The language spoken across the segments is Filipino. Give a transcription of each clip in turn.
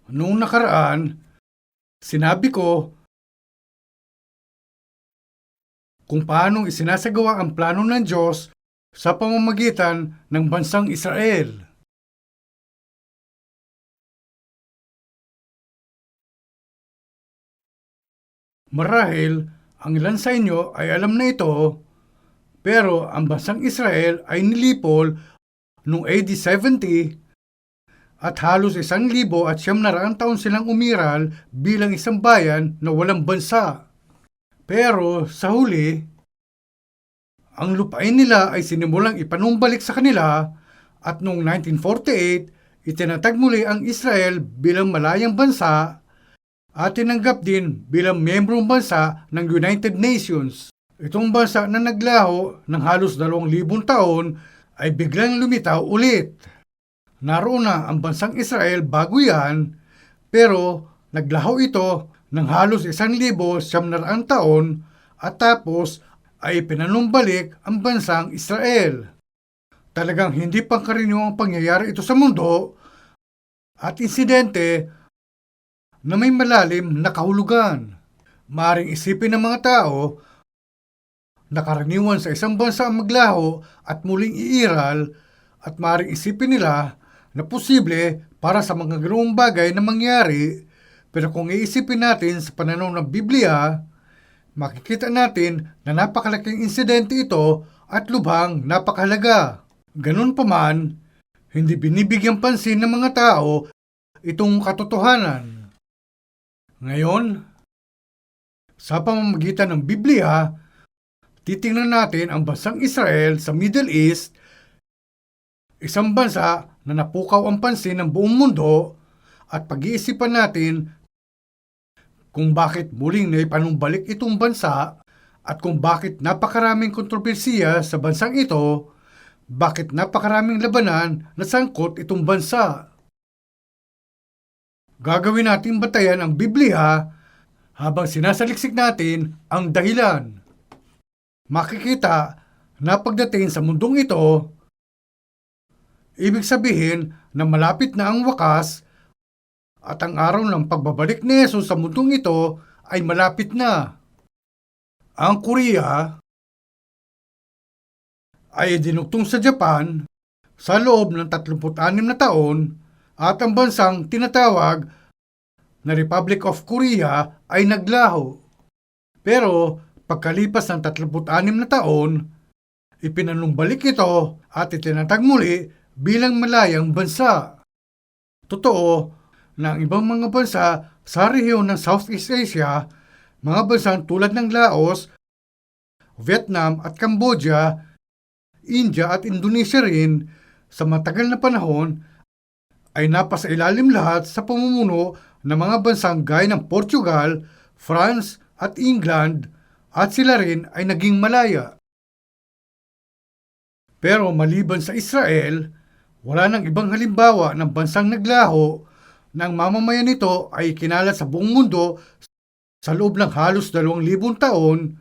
Noong nakaraan, sinabi ko kung paanong isinasagawa ang plano ng Diyos sa pamamagitan ng bansang Israel. Marahil, ang ilan sa inyo ay alam na ito, pero ang bansang Israel ay nilipol noong AD 70 at halos 1,900 taon silang umiral bilang isang bayan na walang bansa. Pero sa huli, ang lupain nila ay sinimulang ipanumbalik sa kanila at noong 1948, itinatag muli ang Israel bilang malayang bansa at tinanggap din bilang miyembrong bansa ng United Nations. Itong bansa na naglaho ng halos 2,000 taon ay biglang lumitaw ulit. Naroon na ang bansang Israel bago yan, pero naglaho ito ng halos 1,900 taon at tapos ay pinanumbalik ang bansang Israel. Talagang hindi pangkaraniwang pangyayari ito sa mundo at insidente na may malalim na kahulugan. Maaring isipin ng mga tao na karaniwan sa isang bansa ang maglaho at muling iiral at maaring isipin nila na posible para sa mga ganoong bagay na mangyari, pero kung iisipin natin sa pananaw ng Biblia, makikita natin na napakalaking insidente ito at lubhang napakahalaga. Ganun pa man, hindi binibigyang pansin ng mga tao itong katotohanan. Ngayon, sa pamamagitan ng Biblia, titingnan natin ang bansang Israel sa Middle East, isang bansa na napukaw ang pansin ng buong mundo at pag-iisipan natin kung bakit muling naipanumbalik itong bansa at kung bakit napakaraming kontrobersiya sa bansang ito, bakit napakaraming labanan na sangkot itong bansa. Gagawin natin batayan ang Biblia habang sinasaliksik natin ang dahilan. Makikita na pagdating sa mundong ito, ibig sabihin na malapit na ang wakas at ang araw ng pagbabalik ni Jesus sa mundong ito ay malapit na. Ang Korea ay dinugtong sa Japan sa loob ng 36 na taon at ang bansang tinatawag na Republic of Korea ay naglaho. Pero pagkalipas ng 36 na taon, ipinanumbalik ito at itinatag muli bilang malayang bansa. Totoo na ang ibang mga bansa sa rehiyon ng Southeast Asia, mga bansang tulad ng Laos, Vietnam at Cambodia, India at Indonesia rin, sa matagal na panahon ay napasa ilalim lahat sa pamumuno ng mga bansang gaya ng Portugal, France at England at sila rin ay naging malaya. Pero maliban sa Israel, wala nang ibang halimbawa ng bansang naglaho na ang mamamayan nito ay kinalat sa buong mundo sa loob ng halos 2,000 taon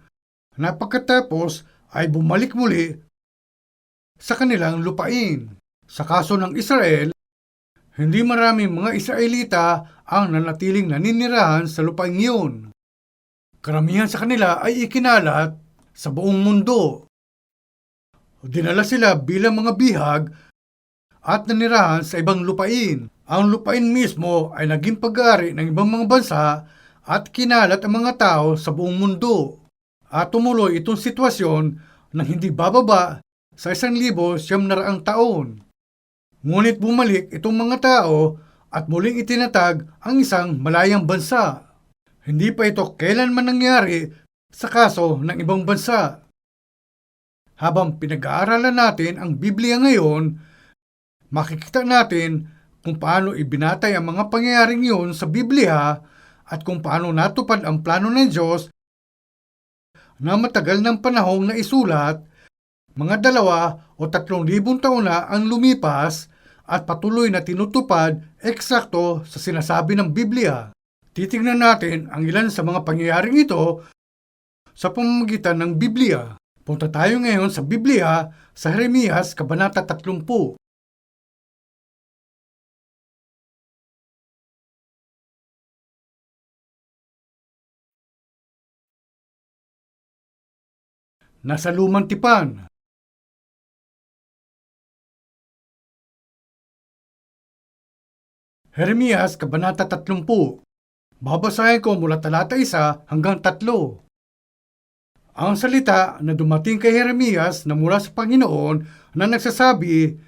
na pagkatapos ay bumalik muli sa kanilang lupain. Sa kaso ng Israel, hindi maraming mga Israelita ang nanatiling naninirahan sa lupain iyon. Karamihan sa kanila ay ikinalat sa buong mundo. Dinala sila bilang mga bihag at nanirahan sa ibang lupain. Ang lupain mismo ay naging pag-aari ng ibang mga bansa at kinalat ang mga tao sa buong mundo. At tumuloy itong sitwasyon na hindi bababa sa 1,900 taon. Ngunit bumalik itong mga tao at muling itinatag ang isang malayang bansa. Hindi pa ito kailanman nangyari sa kaso ng ibang bansa. Habang pinag-aaralan natin ang Biblia ngayon, makikita natin kung paano ibinatay ang mga pangyayaring yun sa Biblia at kung paano natupad ang plano ng Diyos na matagal ng panahong naisulat, mga 2 o 3,000 taon na ang lumipas at patuloy na tinutupad eksakto sa sinasabi ng Biblia. Titingnan natin ang ilan sa mga pangyayaring ito sa pamamagitan ng Biblia. Punta tayo ngayon sa Biblia sa Jeremias Kabanata 30. nasa lumang tipan. Jeremias, Kabanata 30. Babasahin ko mula talata 1 hanggang 3. Ang salita na dumating kay Jeremias na mula sa Panginoon na nagsasabi,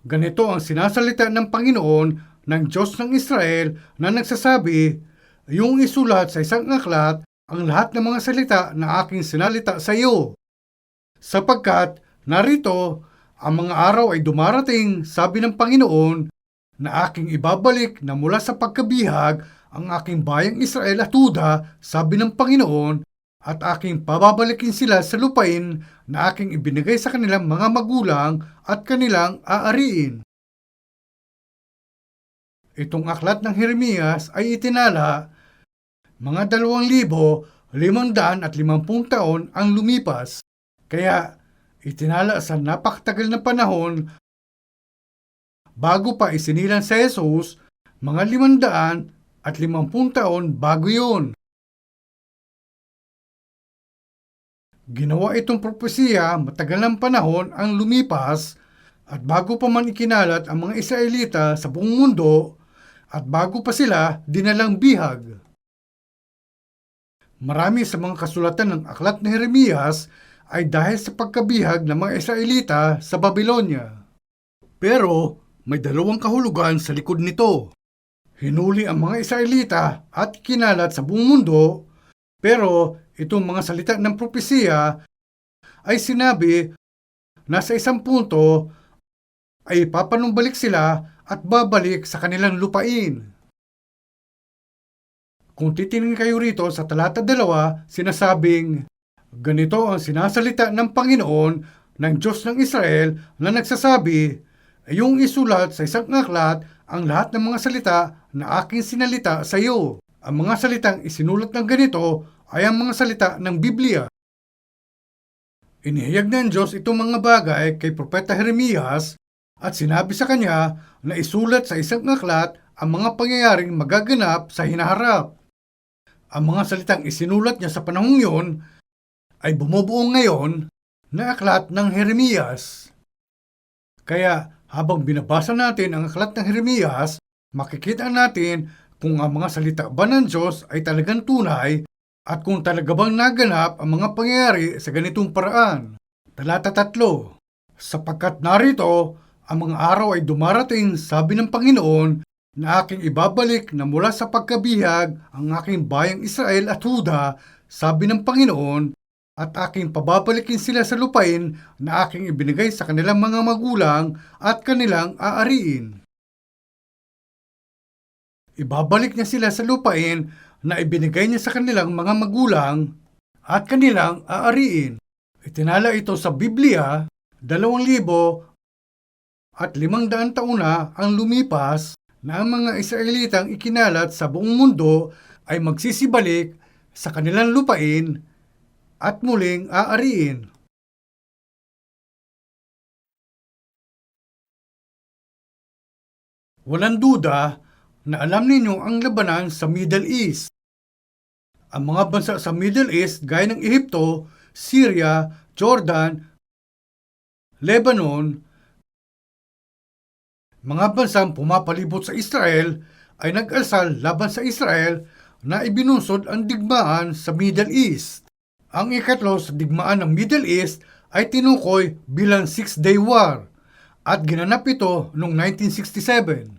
ganito ang sinasalita ng Panginoon ng Diyos ng Israel na nagsasabi, yung isulat sa isang aklat ang lahat ng mga salita na aking sinalita sa iyo. Sapagkat narito, ang mga araw ay dumarating, sabi ng Panginoon, na aking ibabalik na mula sa pagkabihag ang aking bayang Israel at Huda, sabi ng Panginoon, at aking pababalikin sila sa lupain na aking ibinigay sa kanilang mga magulang at kanilang aariin. Itong aklat ng Jeremias ay itinala mga 2,550 taon ang lumipas, kaya itinala sa napakatagal na panahon bago pa isinilang si Jesus, mga 550 taon bago yun. Ginawa itong propesiya matagal ng panahon ang lumipas at bago pa man ikinalat ang mga Israelita sa buong mundo at bago pa sila dinalang bihag. Marami sa mga kasulatan ng aklat ni Jeremias ay dahil sa pagkabihag ng mga Israelita sa Babylonia. Pero may dalawang kahulugan sa likod nito. Hinuli ang mga Israelita at kinalat sa buong mundo, pero itong mga salita ng propesiya ay sinabi na sa isang punto ay papanumbalik sila at babalik sa kanilang lupain. Kung titingin kayo rito sa talata 2, sinasabing, ganito ang sinasalita ng Panginoon ng Diyos ng Israel na nagsasabi, yung isulat sa isang aklat ang lahat ng mga salita na aking sinalita sa iyo. Ang mga salitang isinulat ng ganito ay ang mga salita ng Biblia. Inihayag ng Diyos itong mga bagay kay Propeta Jeremias at sinabi sa kanya na isulat sa isang aklat ang mga pangyayaring magaganap sa hinaharap. Ang mga salitang isinulat niya sa panahong yun ay bumubuo ngayon na aklat ng Jeremias. Kaya habang binabasa natin ang aklat ng Jeremias, makikita natin kung ang mga salita ba ng Diyos ay talagang tunay at kung talaga bang naganap ang mga pangyayari sa ganitong paraan. Talata 3. Sapagkat narito, ang mga araw ay dumarating, sabi ng Panginoon, na aking ibabalik na mula sa pagkabihag ang aking bayang Israel at Huda, sabi ng Panginoon, at aking pababalikin sila sa lupain na aking ibinigay sa kanilang mga magulang at kanilang aariin. Ibabalik niya sila sa lupain na ibinigay niya sa kanilang mga magulang at kanilang aariin. Itinala ito sa Biblia, 2,500 taon na ang lumipas na ang mga Israelitang ikinalat sa buong mundo ay magsisibalik sa kanilang lupain at muling aariin. Walang duda na alam ninyo ang labanan sa Middle East. Ang mga bansa sa Middle East gaya ng Ehipto, Syria, Jordan, Lebanon, mga bansang pumapalibot sa Israel ay nag-alsal laban sa Israel na ibinunsod ang digmaan sa Middle East. Ang ikatlo sa digmaan ng Middle East ay tinukoy bilang Six-Day War at ginanap ito noong 1967.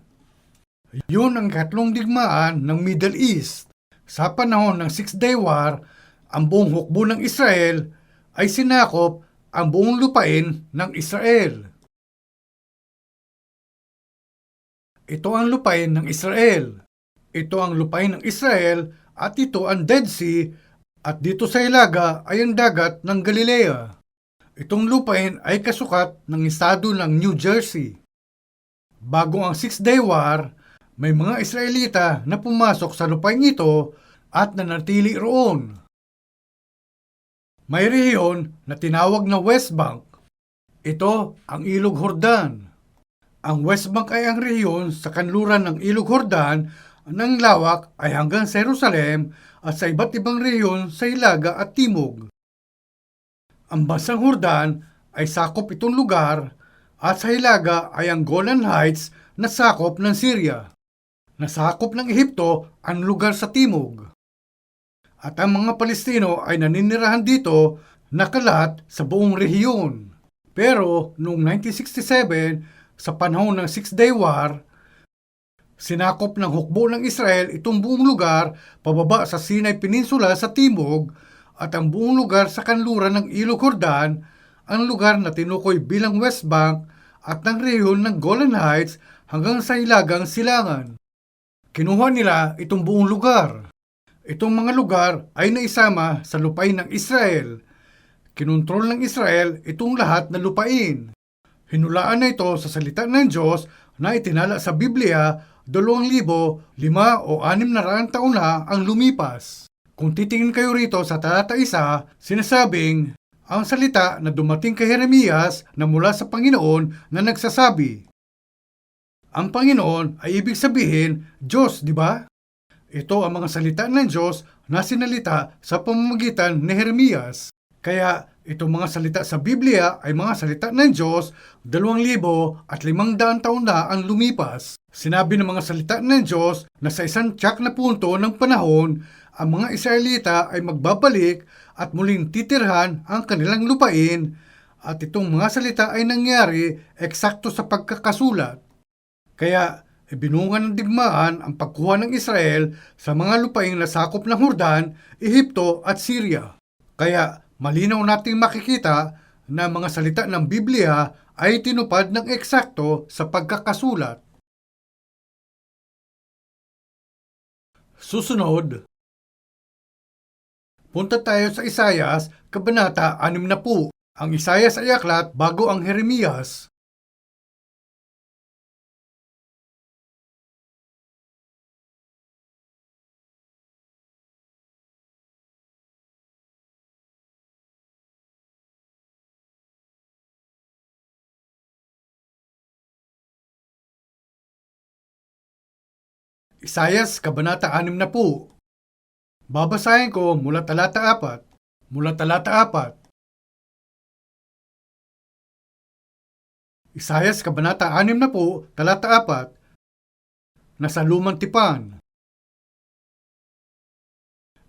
Yun ang ikatlong digmaan ng Middle East. Sa panahon ng Six-Day War, ang buong hukbo ng Israel ay sinakop ang buong lupain ng Israel. Ito ang lupain ng Israel. Ito ang lupain ng Israel at ito ang Dead Sea at dito sa ilaga ay ang dagat ng Galilea. Itong lupain ay kasukat ng estado ng New Jersey. Bago ang Six-Day War, may mga Israelita na pumasok sa lupain ito at nanatili roon. May rehiyon na tinawag na West Bank. Ito ang Ilog Jordan. Ang West Bank ay ang rehiyon sa kanluran ng Ilog Jordan ng lawak ay hanggang sa Jerusalem at sa iba't ibang rehiyon sa Hilaga at Timog. Ang bansang Jordan ay sakop itong lugar at sa hilaga ay ang Golan Heights na sakop ng Syria. Nasakop ng Ehipto ang lugar sa timog. At ang mga Palestino ay naninirahan dito na kalat sa buong rehiyon. Pero noong 1967, sa panahon ng Six-Day War, sinakop ng hukbo ng Israel itong buong lugar pababa sa Sinai Peninsula sa timog at ang buong lugar sa kanluran ng Ilog Jordan, ang lugar na tinukoy bilang West Bank at ng rehiyon ng Golan Heights hanggang sa hilagang silangan. Kinuha nila itong buong lugar. Itong mga lugar ay naisama sa lupain ng Israel. Kinontrol ng Israel itong lahat na lupain. Hinulaan na ito sa salita ng Diyos na itinala sa Biblia 2,500 o 600 taon na ang lumipas. Kung titingin kayo rito sa talata 1, sinasabing ang salita na dumating kay Jeremias na mula sa Panginoon na nagsasabi. Ang Panginoon ay ibig sabihin Diyos, di ba? Ito ang mga salita ng Diyos na sinalita sa pamamagitan ni Jeremias. Kaya itong mga salita sa Biblia ay mga salita ng Diyos 2,500 taon na ang lumipas. Sinabi ng mga salita ng Diyos na sa isang tiyak na punto ng panahon, ang mga Israelita ay magbabalik at muling titirhan ang kanilang lupain at itong mga salita ay nangyari eksakto sa pagkakasulat. Kaya ibinungan ng digmaan ang pagkuha ng Israel sa mga lupaing nasakop ng Jordan, Ehipto at Syria. Kaya malinaw nating makikita na mga salita ng Biblia ay tinupad ng eksakto sa pagkakasulat. Susunod, punta tayo sa Isayas, Kabanata 60. Ang Isayas ay aklat bago ang Jeremias. Isayas, Kabanata 60. Babasahin ko mula talata 4. Mula talata 4. Isayas, Kabanata 60, talata 4. Nasa lumang tipan.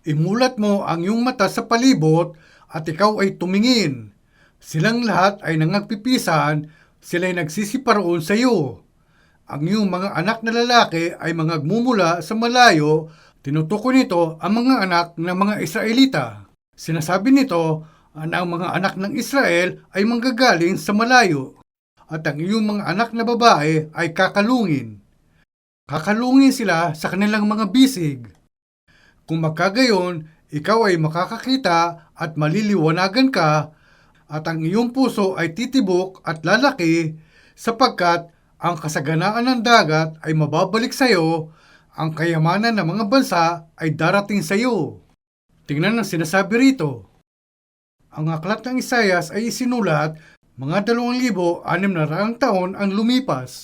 Imulat mo ang iyong mata sa palibot at ikaw ay tumingin. Silang lahat ay nangagpipisan, sila'y nagsisiparoon sa iyo. Ang iyong mga anak na lalaki ay mangagmumula sa malayo, tinutukoy nito ang mga anak ng mga Israelita. Sinasabi nito na ang mga anak ng Israel ay manggagaling sa malayo, at ang iyong mga anak na babae ay kakalungin. Kakalungin sila sa kanilang mga bisig. Kung magkagayon, ikaw ay makakakita at maliliwanagan ka, at ang iyong puso ay titibok at lalaki, sapagkat ang kasaganaan ng dagat ay mababalik sa iyo, ang kayamanan ng mga bansa ay darating sa iyo. Tingnan ang sinasabi rito. Ang aklat ng Isayas ay isinulat mga 2,600 taon ang lumipas.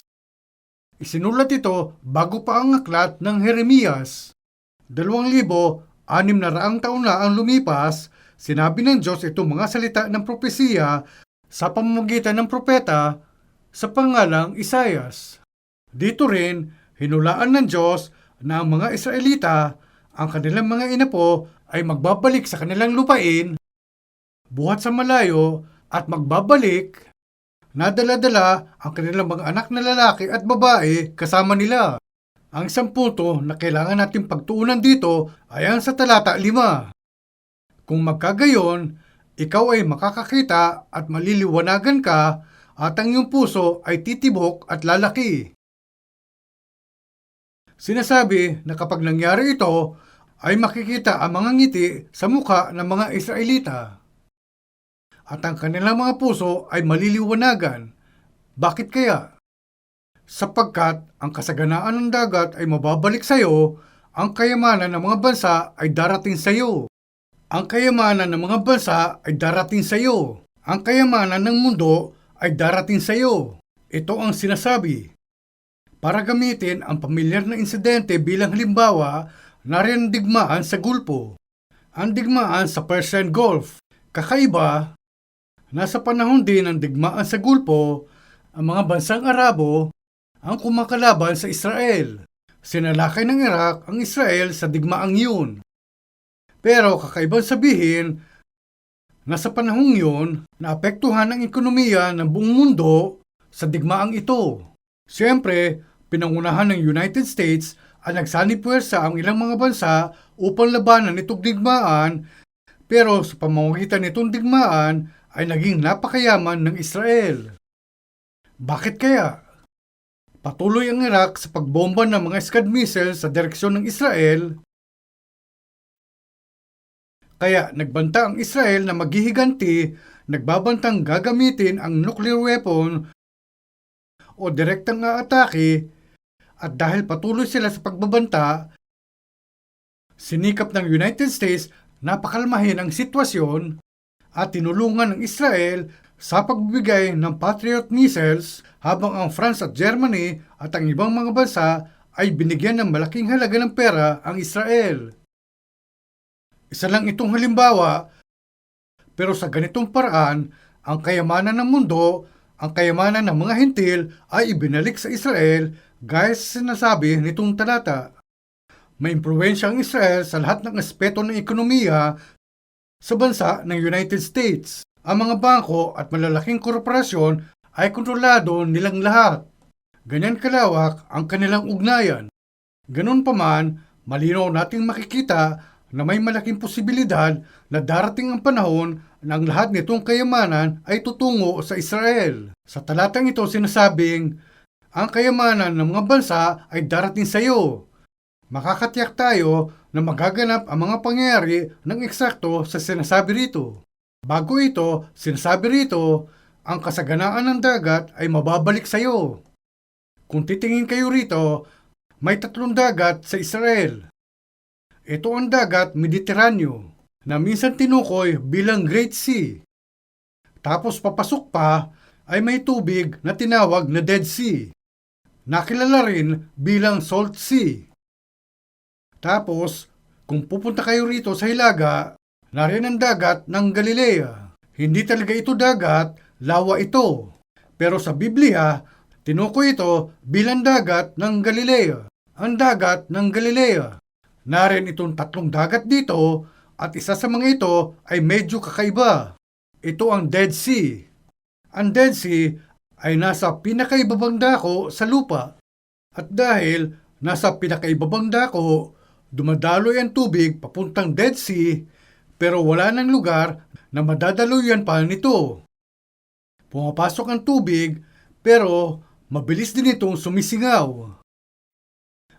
Isinulat ito bago pa ang aklat ng Jeremias. 2,600 taon na ang lumipas, sinabi ng Diyos itong mga salita ng propesiya sa pamamagitan ng propeta sa pangalang Isayas. Dito rin, hinulaan ng Diyos na ang mga Israelita, ang kanilang mga inapo, ay magbabalik sa kanilang lupain, buhat sa malayo, at magbabalik, nadala-dala ang kanilang mga anak na lalaki at babae kasama nila. Ang isang punto na kailangan nating pagtuunan dito ay ang sa talata 5. Kung magkagayon, ikaw ay makakakita at maliliwanagan ka, at ang iyong puso ay titibok at lalaki. Sinasabi na kapag nangyari ito, ay makikita ang mga ngiti sa mukha ng mga Israelita. At ang kanilang mga puso ay maliliwanagan. Bakit kaya? Sapagkat ang kasaganaan ng dagat ay mababalik sa iyo, ang kayamanan ng mga bansa ay darating sa iyo. Ang kayamanan ng mga bansa ay darating sa iyo. Ang kayamanan ng mundo ay darating sa iyo. Ito ang sinasabi. Para gamitin ang pamilyar na insidente bilang halimbawa, nariyan ang digmaan sa Gulpo. Ang digmaan sa Persian Gulf. Kakaiba, Nasa panahon din ng digmaan sa Gulpo, ang mga bansang Arabo ang kumakalaban sa Israel. Sinalakay ng Iraq ang Israel sa digmaang yun. Pero kakaibang sabihin na sa panahong yun, naapektuhan ang ekonomiya ng buong mundo sa digmaang ito. Siyempre, pinangunahan ng United States ang nagsanib-puwersa ang ilang mga bansa upang labanan itong digmaan, pero sa pamamagitan nitong digmaan ay naging napakayaman ng Israel. Bakit kaya? Patuloy ang Iraq sa pagbomba ng mga Scud missiles sa direksyon ng Israel, kaya nagbanta ang Israel na maghihiganti, nagbabantang gagamitin ang nuclear weapon o direktang aatake, at dahil patuloy sila sa pagbabanta, sinikap ng United States na pakalmahin ang sitwasyon at tinulungan ng Israel sa pagbibigay ng Patriot missiles, habang ang France at Germany at ang ibang mga bansa ay binigyan ng malaking halaga ng pera ang Israel. Isa lang itong halimbawa, pero sa ganitong paraan, ang kayamanan ng mundo, ang kayamanan ng mga hintil ay ibinalik sa Israel gaya sa sinasabi nitong talata. May impluwensya ang Israel sa lahat ng aspeto ng ekonomiya sa bansa ng United States. Ang mga bangko at malalaking korporasyon ay kontrolado nilang lahat. Ganyan kalawak ang kanilang ugnayan. Ganun pa man, malinaw nating makikita na may malaking posibilidad na darating ang panahon na ang lahat nitong kayamanan ay tutungo sa Israel. Sa talatang ito sinasabing, ang kayamanan ng mga bansa ay darating sa iyo. Makakatiyak tayo na magaganap ang mga pangyayari ng eksakto sa sinasabi rito. Bago ito, sinasabi rito, ang kasaganaan ng dagat ay mababalik sa iyo. Kung titingin kayo rito, may 3 dagat sa Israel. Ito ang dagat Mediteraneo, na minsan tinukoy bilang Great Sea. Tapos papasok pa ay may tubig na tinawag na Dead Sea, nakilala rin bilang Salt Sea. Tapos, kung pupunta kayo rito sa Hilaga, nariyan ang dagat ng Galilea. Hindi talaga ito dagat, lawa ito. Pero sa Biblia, tinukoy ito bilang dagat ng Galilea. Ang dagat ng Galilea. Nariyan itong 3 dagat dito at isa sa mga ito ay medyo kakaiba. Ito ang Dead Sea. Ang Dead Sea ay nasa pinakaibabang dako sa lupa. At dahil nasa pinakaibabang dako, dumadaloy ang tubig papuntang Dead Sea, pero wala nang lugar na madadaluyan pa nito. Pumapasok ang tubig, pero mabilis din itong sumisingaw.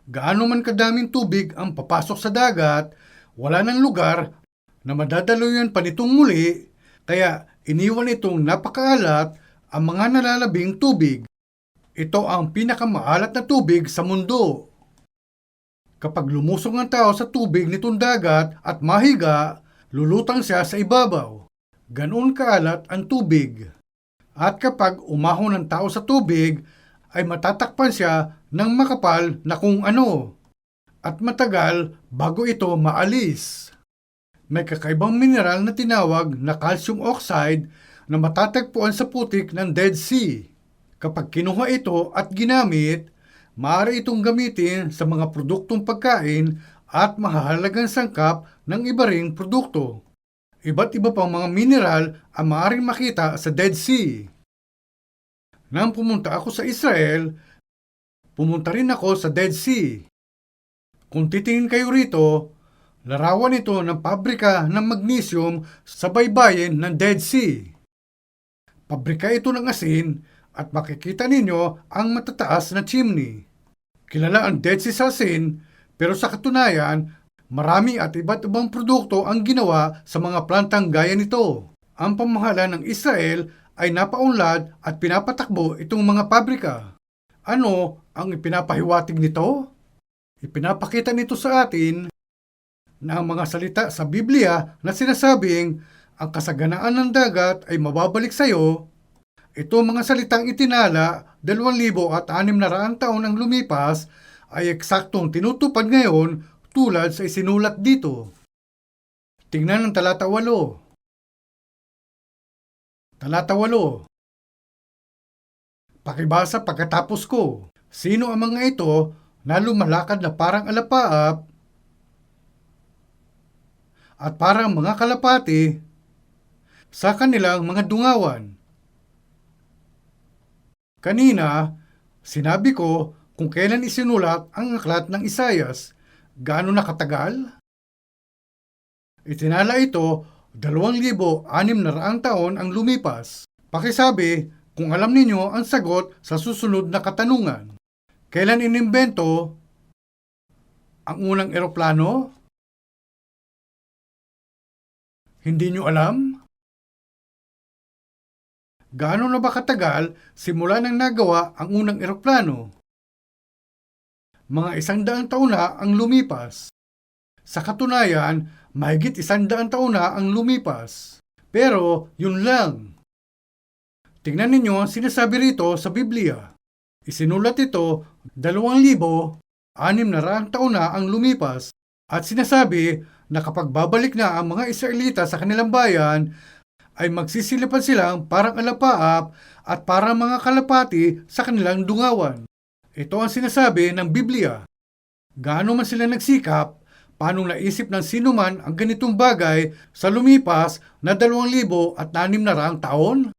Gaano man kadaming tubig ang papasok sa dagat, wala nang lugar na madadaluyan pa nitong muli, kaya iniwan itong napakaalat ang mga nalalabing tubig. Ito ang pinakamaalat na tubig sa mundo. Kapag lumusong ang tao sa tubig nitong dagat at mahiga, lulutang siya sa ibabaw. Ganoon kaalat ang tubig. At kapag umahon ang tao sa tubig, ay matatakpan siya ng makapal na kung ano. At matagal bago ito maalis. May kakaibang mineral na tinawag na calcium oxide na matatagpuan sa putik ng Dead Sea. Kapag kinuha ito at ginamit, maaari itong gamitin sa mga produktong pagkain at mahahalagang sangkap ng iba ring produkto. Iba't iba pang mga mineral ang maaaring makita sa Dead Sea. Nang pumunta ako sa Israel, pumunta rin ako sa Dead Sea. Kung titingin kayo rito, larawan ito ng pabrika ng magnesium sa baybayin ng Dead Sea. Pabrika ito ng asin at makikita ninyo ang matataas na chimney. Kilala ang Dead Sea sa asin, pero sa katunayan, marami at iba't ibang produkto ang ginawa sa mga plantang gaya nito. Ang pamahalaan ng Israel ay napaunlad at pinapatakbo itong mga pabrika. Ano ang ipinapahiwatig nito? Ipinapakita nito sa atin na ang mga salita sa Biblia na sinasabing ang kasaganaan ng dagat ay mababalik sa iyo. Ito mga salitang itinala 2,600 taon ang lumipas ay eksaktong tinutupad ngayon tulad sa isinulat dito. Tingnan ang talata 8. Talata 8. Pakibasa pagkatapos ko. Sino ang mga ito na lumalakad na parang alapaap at parang mga kalapati sa kanilang mga dungawan? Kanina, sinabi ko kung kailan isinulat ang aklat ng Isayas. Gaano na katagal? Itinala ito 2,600 taon ang lumipas. Pakisabi kung alam ninyo ang sagot sa susunod na katanungan. Kailan inimbento ang unang eroplano? Hindi nyo alam? Gaano na ba katagal simula nang nagawa ang unang eroplano? Mga 100 taon na ang lumipas. Sa katunayan, mahigit 100 taon na ang lumipas. Pero yun lang. Tingnan ninyo ang sinasabi rito sa Biblia. Isinulat ito 2,600 taon na ang lumipas at sinasabi na kapag babalik na ang mga Israelita sa kanilang bayan, ay magsisilipan silang parang alapaap at parang mga kalapati sa kanilang dungawan. Ito ang sinasabi ng Biblia. Gaano man sila nagsikap, paano naisip ng sino man ang ganitong bagay sa lumipas na 2,600 taon?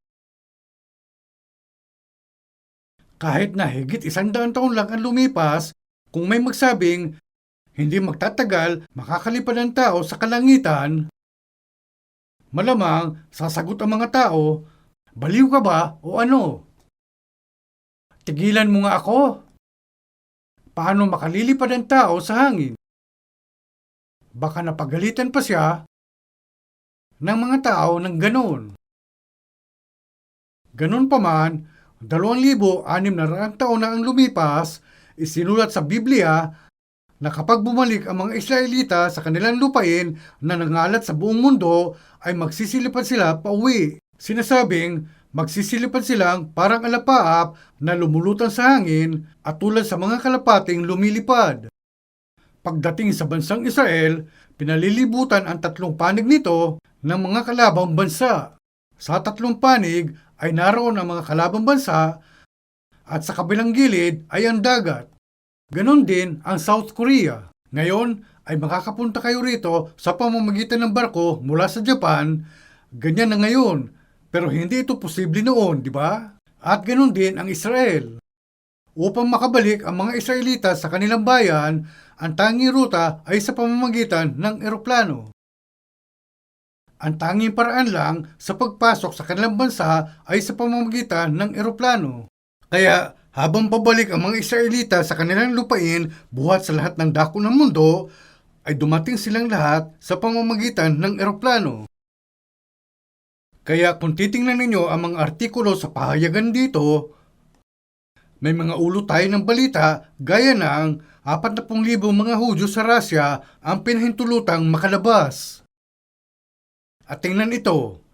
Kahit na higit 100 taon lang ang lumipas, kung may magsabing hindi magtatagal makakalipad ang tao sa kalangitan, malamang sasagot ang mga tao, baliw ka ba o ano? Tigilan mo nga ako. Paano makalilipad ang tao sa hangin? Baka napagalitan pa siya ng mga tao ng ganon. Ganon pa man, 2,600 taon na ang lumipas, isinulat sa Biblia na kapag bumalik ang mga Israelita sa kanilang lupain na nangalat sa buong mundo, ay magsisilipan sila pauwi. Sinasabing magsisilipan silang parang alapaap na lumulutang sa hangin at tulad sa mga kalapating lumilipad. Pagdating sa bansang Israel, pinalilibutan ang 3 panig nito ng mga kalabang bansa. Sa 3 panig ay naroon ang mga kalabang bansa at sa kabilang gilid ay ang dagat. Ganon din ang South Korea. Ngayon ay makakapunta kayo rito sa pamamagitan ng barko mula sa Japan. Ganyan na ngayon. Pero hindi ito posible noon, di ba? At ganon din ang Israel. Upang makabalik ang mga Israelita sa kanilang bayan, ang tanging ruta ay sa pamamagitan ng eroplano. Ang tanging paraan lang sa pagpasok sa kanilang bansa ay sa pamamagitan ng eroplano. Kaya habang pabalik ang mga Israelita sa kanilang lupain buhat sa lahat ng dako ng mundo, ay dumating silang lahat sa pamamagitan ng eroplano. Kaya kung titingnan ninyo ang mga artikulo sa pahayagan dito, may mga ulo tayo ng balita gaya ng 40,000 mga Hudyo sa Russia ang pinahintulutang makalabas. At tingnan ito,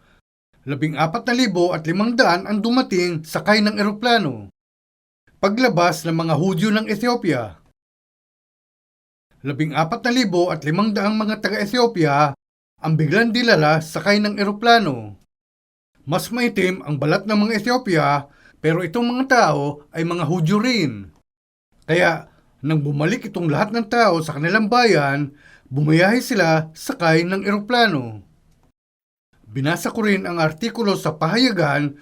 14,500 ang dumating sakay ng eroplano. Paglabas ng mga Hudyo ng Ethiopia. 14,500 mga taga-Ethiopia ang biglang dilala sakay ng eroplano. Mas maitim ang balat ng mga Ethiopia, pero itong mga tao ay mga Hudyo rin. Kaya nang bumalik itong lahat ng tao sa kanilang bayan, bumiyahe sila sakay ng eroplano. Binasa ko rin ang artikulo sa pahayagan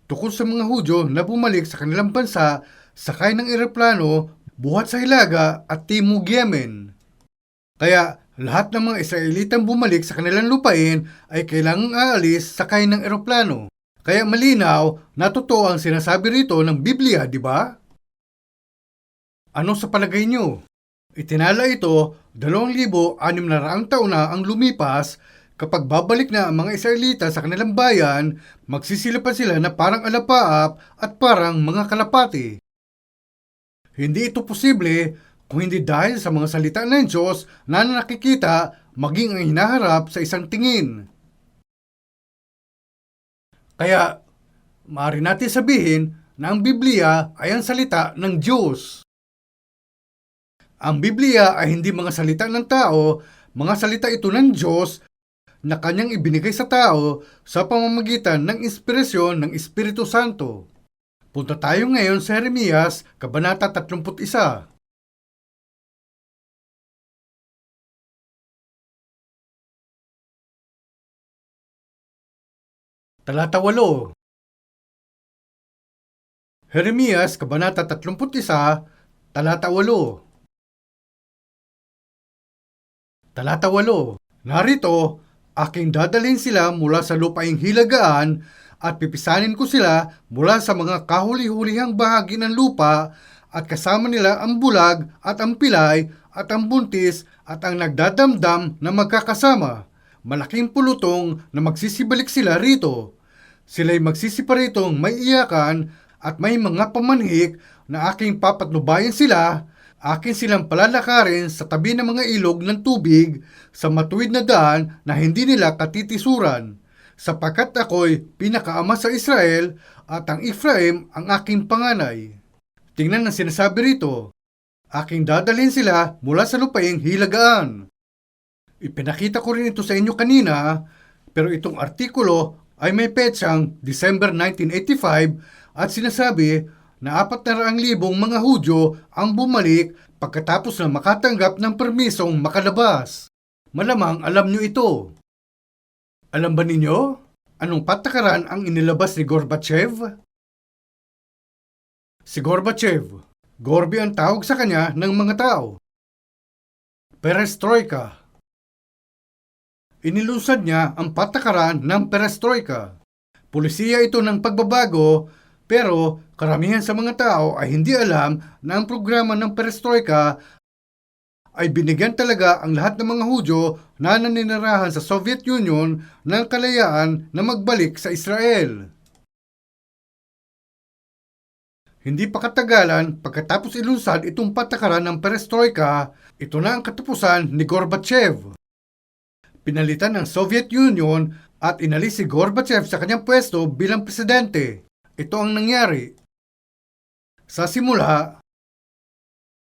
tungkol sa mga Hudyo na bumalik sa kanilang bansa sakay ng eroplano buhat sa Hilaga at Timog Yemen. Kaya lahat ng mga Israelitang bumalik sa kanilang lupain ay kailangang aalis sakay ng eroplano. Kaya malinaw na totoo ang sinasabi rito ng Biblia, di ba? Ano sa palagay nyo? Itinala ito 2,600 taon na ang lumipas. Kapag babalik na ang mga Israelita sa kanilang bayan, magsisilipan sila na parang alapaap at parang mga kalapati. Hindi ito posible kung hindi dahil sa mga salita ng Diyos na nakikita maging ang hinaharap sa isang tingin. Kaya, maaari natin sabihin na ang Biblia ay ang salita ng Diyos. Ang Biblia ay hindi mga salita ng tao, mga salita ito ng Diyos na kanyang ibinigay sa tao sa pamamagitan ng inspirasyon ng Espiritu Santo. Punta tayo ngayon sa Jeremias, Kabanata 31. Talata 8. Jeremias, Kabanata 31, Talata 8. Talata 8. Narito, aking dadalhin sila mula sa lupaing hilagaan at pipisanin ko sila mula sa mga kahuli-hulihang bahagi ng lupa at kasama nila ang bulag at ang pilay at ang buntis at ang nagdadamdam na magkakasama. Malaking pulutong na magsisibalik sila rito. Sila'y magsisiparitong may iyakan at may mga pamanhik na aking papatnubayan sila. Akin silang palalakarin sa tabi ng mga ilog ng tubig sa matuwid na daan na hindi nila katitisuran, sapagkat ako'y pinakaama sa Israel at ang Ephraim ang aking panganay. Tingnan ang sinasabi rito, aking dadalhin sila mula sa lupaing hilagaan. Ipinakita ko rin ito sa inyo kanina, pero itong artikulo ay may petsang December 1985 at sinasabi na 400,000 mga Hudyo ang bumalik pagkatapos na makatanggap ng permisong makalabas. Malamang alam nyo ito. Alam ba ninyo anong patakaran ang inilabas ni Gorbachev? Si Gorbachev, Gorby ang tawag sa kanya ng mga tao. Perestroika. Inilunsad niya ang patakaran ng perestroika. Pulisiya ito ng pagbabago, pero karamihan sa mga tao ay hindi alam na ang programa ng perestroika ay binigyan talaga ang lahat ng mga Hudyo na naninirahan sa Soviet Union ng kalayaan na magbalik sa Israel. Hindi pa katagalan pagkatapos ilunsad itong patakaran ng perestroika, ito na ang katapusan ni Gorbachev. Pinalitan ng Soviet Union at inalis si Gorbachev sa kanyang pwesto bilang presidente. Ito ang nangyari. Sa simula,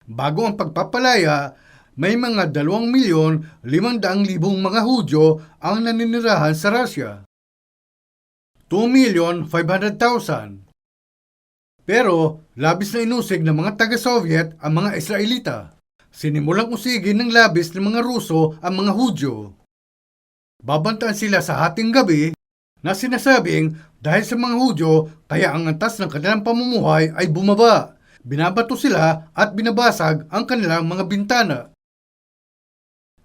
bago ang pagpapalaya, may mga 2,500,000 mga Hudyo ang naninirahan sa Russia. 2,500,000. Pero labis na inusig ng mga taga-Soviet ang mga Israelita. Sinimulang usigin ng labis ng mga Ruso ang mga Hudyo. Babantaan sila sa hating gabi na sinasabing dahil sa mga Hudyo kaya ang antas ng kanilang pamumuhay ay bumaba. Binabato sila at binabasag ang kanilang mga bintana.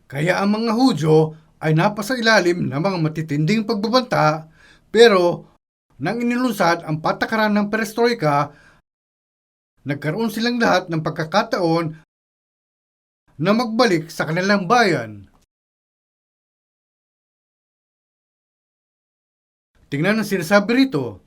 Kaya ang mga Hudyo ay napasa ilalim ng mga matitinding pagbabanta, pero nang inilunsad ang patakaran ng perestroika, nagkaroon silang lahat ng pagkakataon na magbalik sa kanilang bayan. Tingnan ang sinasabi rito.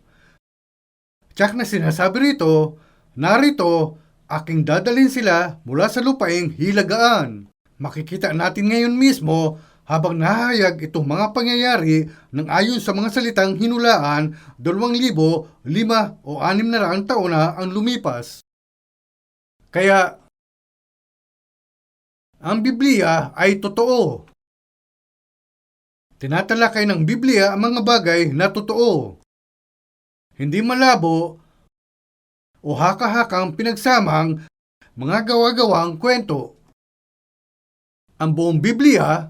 Tiyak na sinasabi rito, narito, aking dadalhin sila mula sa lupaing hilagaan. Makikita natin ngayon mismo habang nahahayag itong mga pangyayari ng ayon sa mga salitang hinulaan 2,005 o 600 taon na ang lumipas. Kaya, ang Biblia ay totoo. Tinatalakay ng Biblia ang mga bagay na totoo. Hindi malabo o haka-hakang pinagsamang mga gawa-gawang kwento. Ang buong Biblia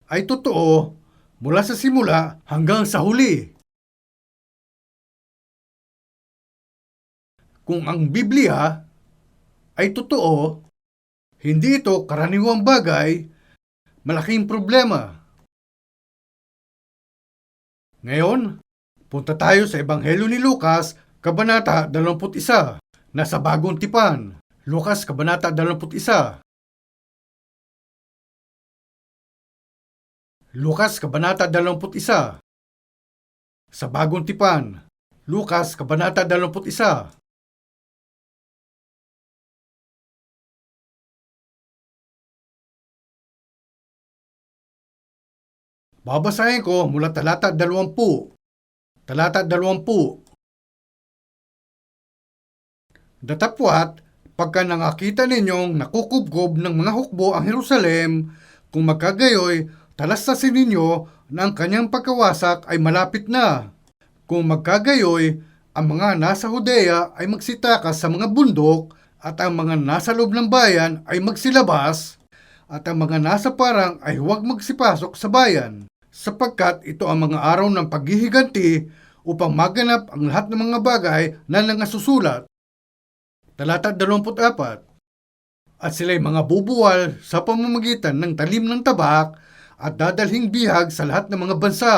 ay totoo mula sa simula hanggang sa huli. Kung ang Biblia ay totoo, hindi ito karaniwang bagay, malaking problema. Ngayon, punta tayo sa Ebanghelyo ni Lucas, Kabanata 21, nasa Bagong Tipan. Lucas, Kabanata 21. Lucas, Kabanata 21. Sa Bagong Tipan. Lucas, Kabanata 21. Babasahin ko mula talata 20. Talata 20. Datapwat, pagka nangakita ninyong nakukubkob ng mga hukbo ang Jerusalem, kung magkagayoy, talastasin ninyo na ang kanyang pagkawasak ay malapit na. Kung magkagayoy, ang mga nasa Judea ay magsitakas sa mga bundok at ang mga nasa loob ng bayan ay magsilabas at ang mga nasa parang ay huwag magsipasok sa bayan sapagkat ito ang mga araw ng paghihiganti upang maganap ang lahat ng mga bagay na nangasusulat. Talata 24. At sila'y mga bubuwal sa pamamagitan ng talim ng tabak at dadalhing bihag sa lahat ng mga bansa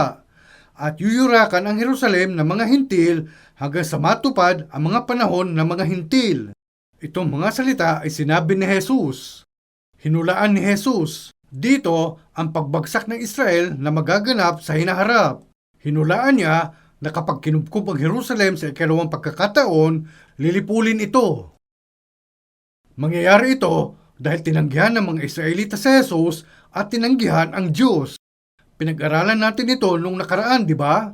at yuyurakan ang Jerusalem ng mga hintil hanggang sa matupad ang mga panahon ng mga hintil. Itong mga salita ay sinabi ni Jesus. Hinulaan ni Jesus. Dito ang pagbagsak ng Israel na magaganap sa hinaharap. Hinulaan niya na kapag kinupkup ang Jerusalem sa ikalawang pagkakataon, lilipulin ito. Mangyayari ito dahil tinanggihan ng mga Israelita si Jesus at tinanggihan ang Diyos. Pinag-aralan natin ito nung nakaraan, di ba?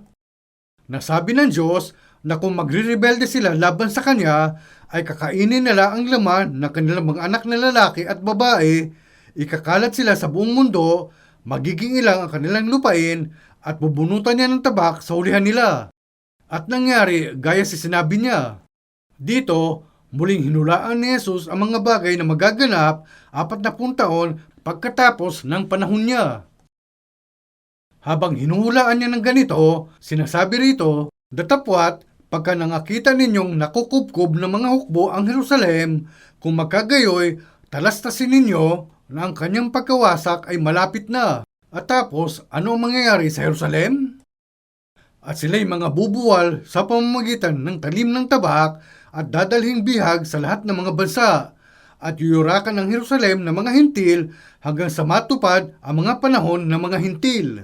Nasabi ng Diyos na kung magre-rebelde sila laban sa Kanya, ay kakainin nila ang laman ng kanilang mga anak na lalaki at babae, ikakalat sila sa buong mundo, magiging ilang ang kanilang lupain, at bubunutan niya ng tabak sa hulihan nila. At nangyari gaya sa sinabi niya. Dito, muling hinulaan ni Jesus ang mga bagay na magaganap 40 taon pagkatapos ng panahon niya. Habang hinuhulaan niya ng ganito, sinasabi rito, datapwat, pagka nangakita ninyong nakukubkob ng mga hukbo ang Jerusalem, kung magkagayoy, talastasin ninyo na ang kanyang pagkawasak ay malapit na. At tapos, ano ang mangyayari sa Jerusalem? At sila'y mga bubuwal sa pamamagitan ng talim ng tabak at dadalhing bihag sa lahat ng mga bansa at yuyurakan ng Jerusalem ng mga hintil hanggang sa matupad ang mga panahon ng mga hintil.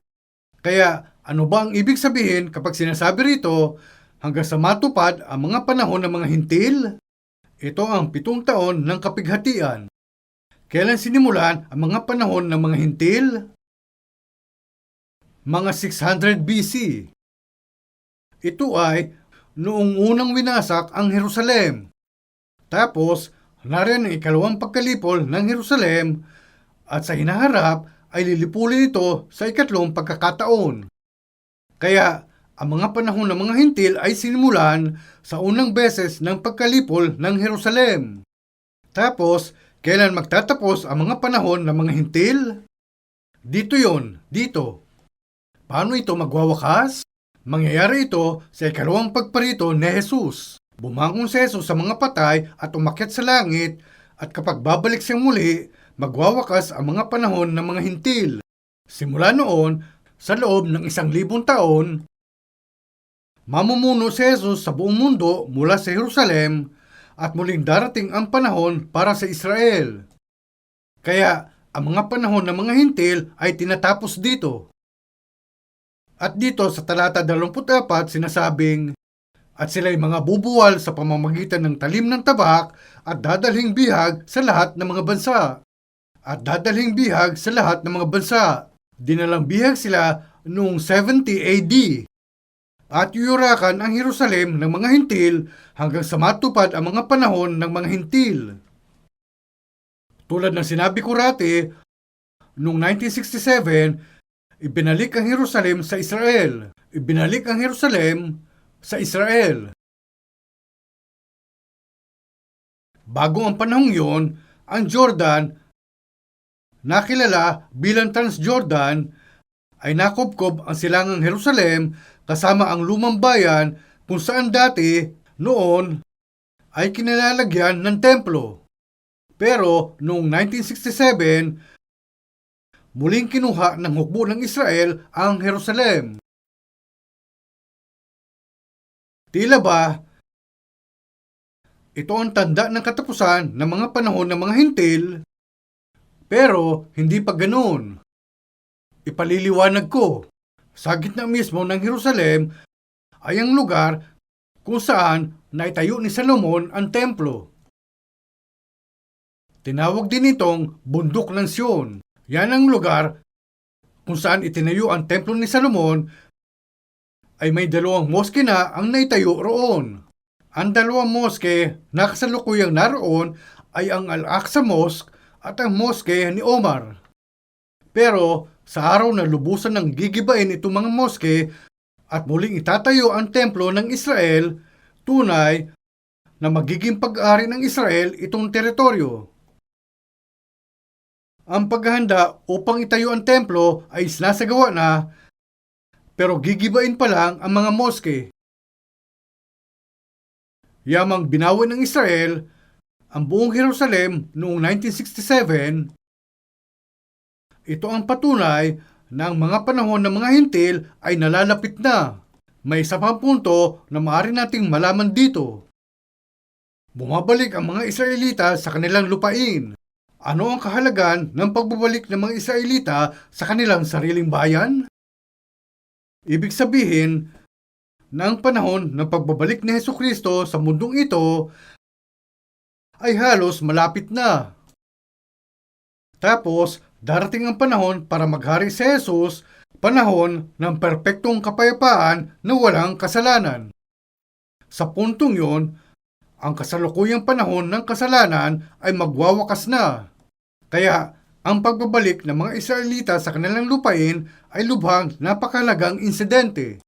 Kaya ano ba ang ibig sabihin kapag sinasabi rito hanggang sa matupad ang mga panahon ng mga hintil? Ito ang 7 taon ng kapighatian. Kailan sinimulan ang mga panahon ng mga hintil? Mga 600 BC. Ito ay noong unang winasak ang Jerusalem. Tapos, nariyan ang ikalawang pagkalipol ng Jerusalem at sa hinaharap ay lilipulin ito sa ikatlong pagkakataon. Kaya, ang mga panahon ng mga hintil ay sinimulan sa unang beses ng pagkalipol ng Jerusalem. Tapos, kailan magtatapos ang mga panahon ng mga hintil? Dito yon, dito. Paano ito magwawakas? Mangyayari ito sa ikalawang pagparito ni Jesus. Bumangon si Jesus sa mga patay at umakyat sa langit at kapag babalik siyang muli, magwawakas ang mga panahon ng mga hintil. Simula noon, sa loob ng 1,000 taon, mamumuno si Jesus sa buong mundo mula sa Jerusalem at muling darating ang panahon para sa Israel. Kaya ang mga panahon ng mga hintil ay tinatapos dito. At dito sa talata 24 sinasabing, at sila'y mga bubuwal sa pamamagitan ng talim ng tabak at dadalhing bihag sa lahat ng mga bansa. At dadalhing bihag sa lahat ng mga bansa. Dinalang bihag sila noong 70 AD. At yuyurakan ang Jerusalem ng mga hintil hanggang sa matupad ang mga panahon ng mga hintil. Tulad ng sinabi ko rati, noong 1967, ibinalik ang Jerusalem sa Israel. Ibinalik ang Jerusalem sa Israel. Bago ang panahong yon, ang Jordan, nakilala bilang Transjordan, ay nakubkob ang silangang Jerusalem kasama ang lumang bayan kung saan dati, noon, ay kinalalagyan ng templo. Pero noong 1967, muling kinuha ng hukbo ng Israel ang Jerusalem. Tila ba, ito ang tanda ng katapusan ng mga panahon ng mga hintil, pero hindi pa ganoon. Ipaliliwanag ko, sa gitna mismo ng Jerusalem ay ang lugar kung saan naitayo ni Salomon ang templo. Tinawag din itong Bundok ng Sion. Yan ang lugar kung saan itinayo ang templo ni Salomon ay may 2 moske na ang naitayo roon. Ang 2 moske na kasalukuyang naroon ay ang Al-Aqsa Mosque at ang Moske ni Omar. Pero sa araw na lubusan ng gigibain itong mga moske at muling itatayo ang templo ng Israel, tunay na magiging pag-ari ng Israel itong teritoryo. Ang paghahanda upang itayo ang templo ay sinasagawa na, pero gigibain pa lang ang mga moske. Yamang binawi ng Israel ang buong Jerusalem noong 1967, ito ang patunay na ang mga panahon ng mga hintil ay nalalapit na. May isa pang punto na maaari nating malaman dito. Bumabalik ang mga Israelita sa kanilang lupain. Ano ang kahalagan ng pagbabalik ng mga Israelita sa kanilang sariling bayan? Ibig sabihin na ang panahon ng pagbabalik ni Hesukristo sa mundong ito ay halos malapit na. Tapos, darating ang panahon para maghari si Jesus, panahon ng perpektong kapayapaan na walang kasalanan. Sa puntong yon, ang kasalukuyang panahon ng kasalanan ay magwawakas na. Kaya, ang pagbabalik ng mga Israelita sa kanilang lupain ay lubhang napakahalagang insidente.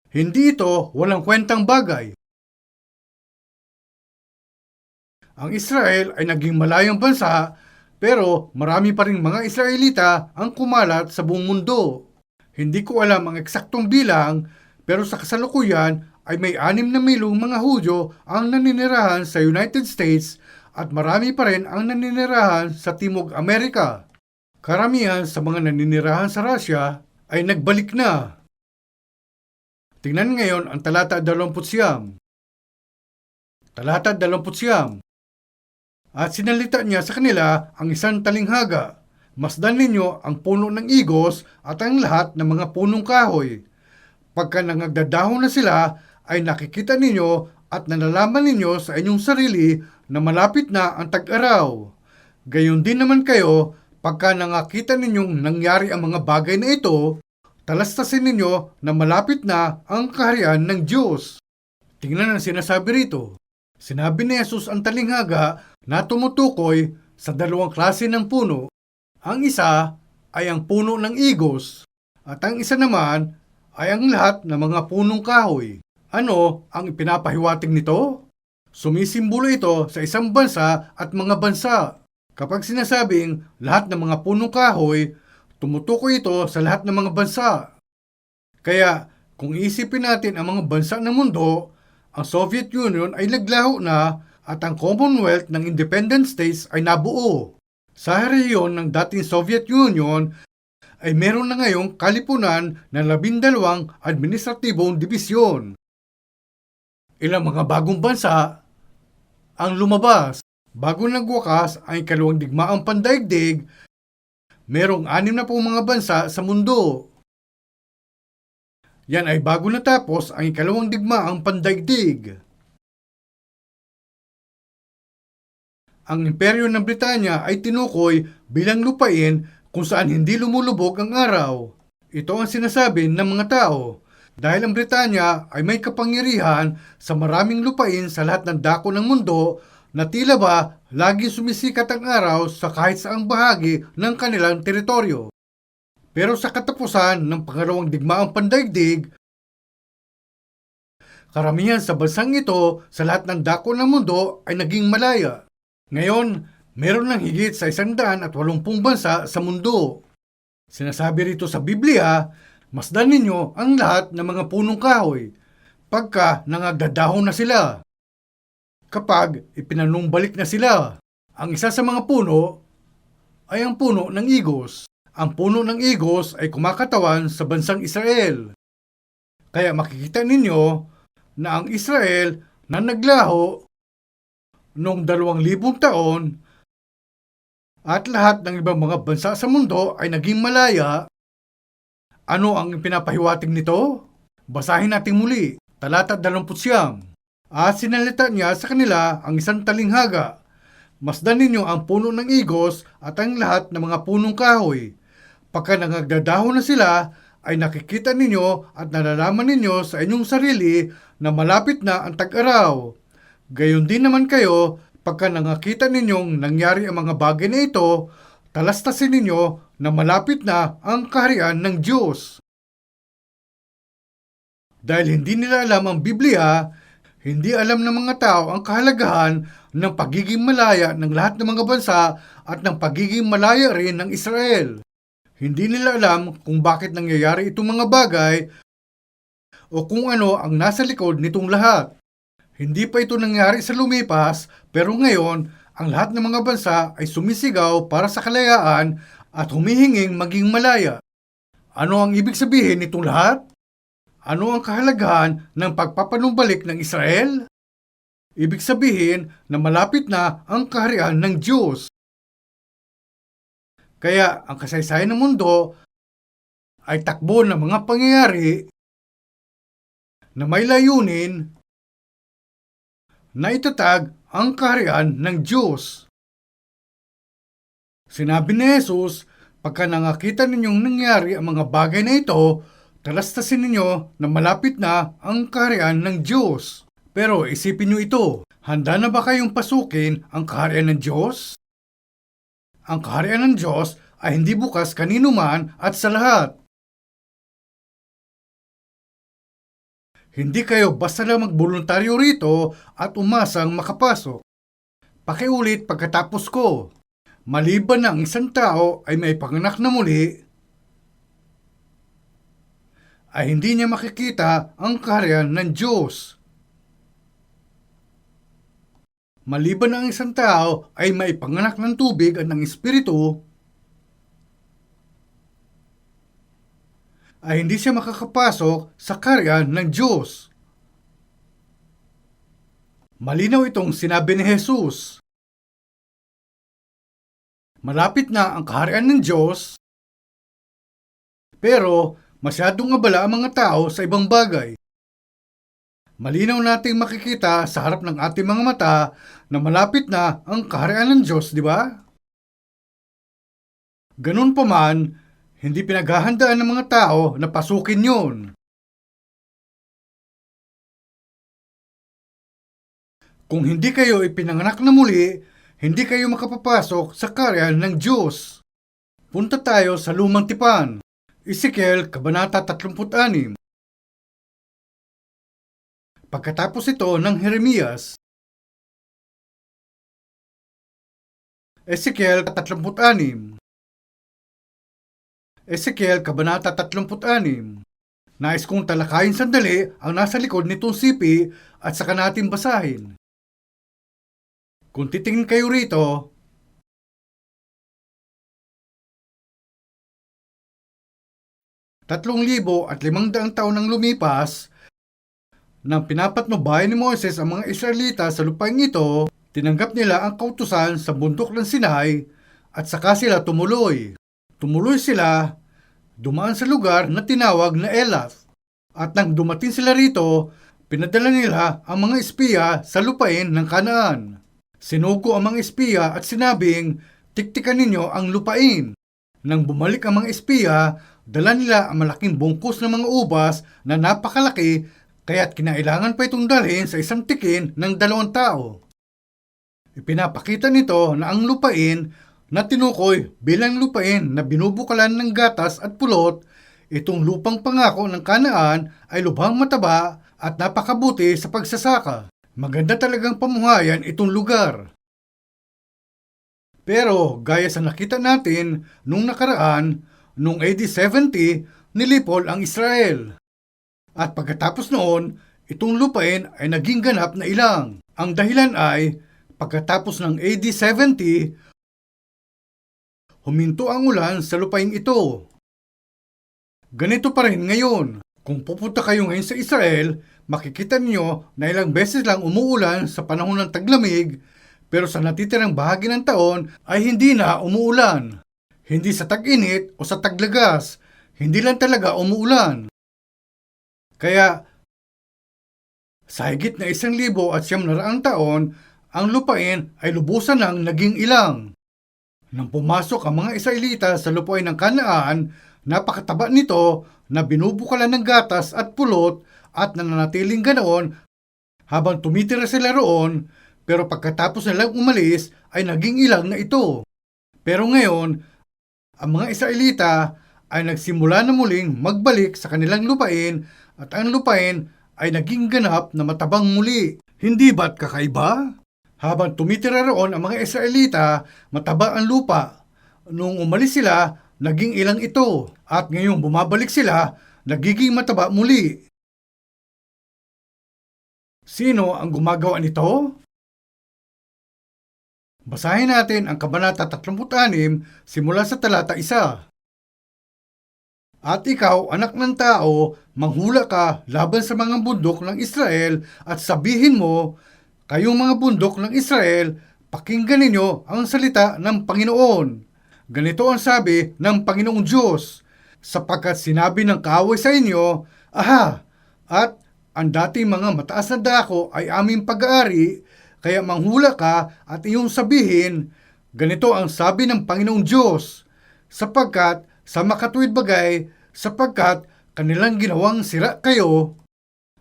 Hindi ito walang kwentang bagay. Ang Israel ay naging malayong bansa, pero marami pa rin mga Israelita ang kumalat sa buong mundo. Hindi ko alam ang eksaktong bilang, pero sa kasalukuyan ay may 6 na milyong mga Hudyo ang naninirahan sa United States at marami pa rin ang naninirahan sa Timog Amerika. Karamihan sa mga naninirahan sa Russia ay nagbalik na. Tingnan ngayon ang talata 29. Talata 29. At sinalita niya sa kanila ang isang talinghaga. Masdan ninyo ang puno ng igos at ang lahat ng mga punong kahoy. Pagka nangagdadahon na sila, ay nakikita ninyo at nalalaman ninyo sa inyong sarili na malapit na ang tag-araw. Gayon din naman kayo, pagka nakakita ninyong nangyari ang mga bagay na ito, talastasin ninyo na malapit na ang kaharian ng Diyos. Tingnan ang sinasabi rito. Sinabi ni Jesus ang talinghaga na tumutukoy sa 2 klase ng puno. Ang isa ay ang puno ng igos at ang isa naman ay ang lahat ng mga punong kahoy. Ano ang ipinapahiwatig nito? Sumisimbolo ito sa isang bansa at mga bansa. Kapag sinasabing lahat ng mga punong kahoy, tumutukoy ito sa lahat ng mga bansa. Kaya kung isipin natin ang mga bansa ng mundo, ang Soviet Union ay naglaho na at ang Commonwealth ng Independent States ay nabuo. Sa rehiyon ng dating Soviet Union ay meron na ngayong kalipunan ng 12 administratibong dibisyon. Ilang mga bagong bansa ang lumabas. Bago nagwakas ang ikalawang digmaang pandaigdig, merong 6 na pong mga bansa sa mundo. Yan ay bago natapos ang ikalawang digmaang pandaigdig. Ang Imperyo ng Britanya ay tinukoy bilang lupain kung saan hindi lumulubog ang araw. Ito ang sinasabi ng mga tao. Dahil ang Britanya ay may kapangyarihan sa maraming lupain sa lahat ng dako ng mundo na tila ba lagi sumisikat ang araw sa kahit saang bahagi ng kanilang teritoryo. Pero sa katapusan ng pangalawang digmaang pandaigdig, karamihan sa bansang ito sa lahat ng dako ng mundo ay naging malaya. Ngayon, meron ng higit sa 180 bansa sa mundo. Sinasabi rito sa Biblia, masdan ninyo ang lahat ng mga punong kahoy pagka nangagdadahon na sila. Kapag ipinanumbalik na sila, ang isa sa mga puno ay ang puno ng igos. Ang puno ng igos ay kumakatawan sa bansang Israel. Kaya makikita ninyo na ang Israel na naglaho noong 2,000 taon at lahat ng ibang mga bansa sa mundo ay naging malaya. Ano ang pinapahiwatig nito? Basahin natin muli, talata 29. At sinalita niya sa kanila ang isang talinghaga. Masdan ninyo ang puno ng igos at ang lahat ng mga punong kahoy. Pagka nangagdadahon na sila, ay nakikita ninyo at nalalaman ninyo sa inyong sarili na malapit na ang tag-araw. Gayon din naman kayo, pagka nakakita ninyong nangyari ang mga bagay na ito, talastasin ninyo na malapit na ang kaharian ng Diyos. Dahil hindi nila alam ang Biblia, hindi alam ng mga tao ang kahalagahan ng pagiging malaya ng lahat ng mga bansa at ng pagiging malaya rin ng Israel. Hindi nila alam kung bakit nangyayari itong mga bagay o kung ano ang nasa likod nitong lahat. Hindi pa ito nangyari sa lumipas, pero ngayon, ang lahat ng mga bansa ay sumisigaw para sa kalayaan at humihinging maging malaya. Ano ang ibig sabihin nitong lahat? Ano ang kahalagahan ng pagpapanumbalik ng Israel? Ibig sabihin na malapit na ang kaharian ng Diyos. Kaya ang kasaysayan ng mundo ay takbo ng mga pangyayari na may layunin na itatag ang kaharian ng Diyos. Sinabi ni Jesus, pagka nakakita ninyong nangyari ang mga bagay na ito, talastasin ninyo na malapit na ang kaharian ng Diyos. Pero isipin nyo ito, handa na ba kayong pasukin ang kaharian ng Diyos? Ang kaharian ng Diyos ay hindi bukas kanino man at sa lahat. Hindi kayo basta lang magboluntaryo rito at umasang makapasok. Pakiulit pagkatapos ko. Maliban na ang isang tao ay may panganak na muli, ay hindi niya makikita ang kaharian ng Diyos. Maliban na ang isang tao ay may panganak ng tubig at ng Espiritu, ay hindi siya makakapasok sa kaharian ng Diyos. Malinaw itong sinabi ni Jesus. Malapit na ang kaharian ng Diyos, pero masyadong abala ang mga tao sa ibang bagay. Malinaw nating makikita sa harap ng ating mga mata na malapit na ang kaharian ng Diyos, di ba? Ganun pa man, hindi pinaghahandaan ng mga tao na pasukin yun. Kung hindi kayo ipinanganak na muli, hindi kayo makapapasok sa kaharian ng Diyos. Punta tayo sa Lumang Tipan. Ezekiel, Kabanata 36. Pagkatapos ito ng Jeremias. Ezekiel 36. Ezekiel, Kabanata 36. Nais kong talakayin sandali ang nasa likod nitong sipi at saka natin basahin. Kung titingin kayo rito, 3,500 taon nang lumipas, nang pinapatnubay ni Moises ang mga Israelita sa lupain ito, tinanggap nila ang kautusan sa bundok ng Sinai at saka sila tumuloy. Tumuloy sila, dumaan sa lugar na tinawag na Elath. At nang dumating sila rito, pinadala nila ang mga espiya sa lupain ng Kanaan. Sinugo ang mga espiya at sinabing, tiktikan ninyo ang lupain. Nang bumalik ang mga espiya, dala nila ang malaking bungkus ng mga ubas na napakalaki, kaya't kinailangan pa itong dalhin sa isang tikin ng 2 tao. Ipinapakita nito na ang lupain na tinukoy bilang lupain na binubukalan ng gatas at pulot, itong lupang pangako ng Kanaan ay lubhang mataba at napakabuti sa pagsasaka. Maganda talagang pamuhayan itong lugar. Pero gaya sa nakita natin nung nakaraan, nung AD 70, nilipol ang Israel. At pagkatapos noon, itong lupain ay naging ganap na ilang. Ang dahilan ay, pagkatapos ng AD 70, huminto ang ulan sa lupain ito. Ganito pa rin ngayon. Kung pupunta kayo ngayon sa Israel, makikita niyo na ilang beses lang umuulan sa panahon ng taglamig, pero sa natitirang bahagi ng taon ay hindi na umuulan. Hindi sa tag-init o sa taglagas, hindi lang talaga umuulan. Kaya, sa higit na 1,900 taon, ang lupain ay lubusan ng naging ilang. Nang pumasok ang mga Israelita sa lupain ng Kanaan, napakataba nito na binubukalan ng gatas at pulot at nananatiling ganoon habang tumitira sila roon, pero pagkatapos nilang umalis ay naging ilang na ito. Pero ngayon, ang mga Israelita ay nagsimula na muling magbalik sa kanilang lupain at ang lupain ay naging ganap na matabang muli. Hindi ba't kakaiba? Habang tumitira roon ang mga Israelita, mataba ang lupa. Noong umalis sila, naging ilang ito. At ngayong bumabalik sila, nagiging mataba muli. Sino ang gumagawa nito? Basahin natin ang Kabanata 36 simula sa talata 1. At ikaw, anak ng tao, manghula ka laban sa mga bundok ng Israel at sabihin mo, kayong mga bundok ng Israel, pakinggan ninyo ang salita ng Panginoon. Ganito ang sabi ng Panginoong Diyos, sapagkat sinabi ng kaaway sa inyo, aha, at ang dating mga mataas na dako ay aming pag-aari, kaya manghula ka at iyong sabihin, ganito ang sabi ng Panginoong Diyos, sapagkat sa makatuwid bagay, sapagkat kanilang ginawang sira kayo,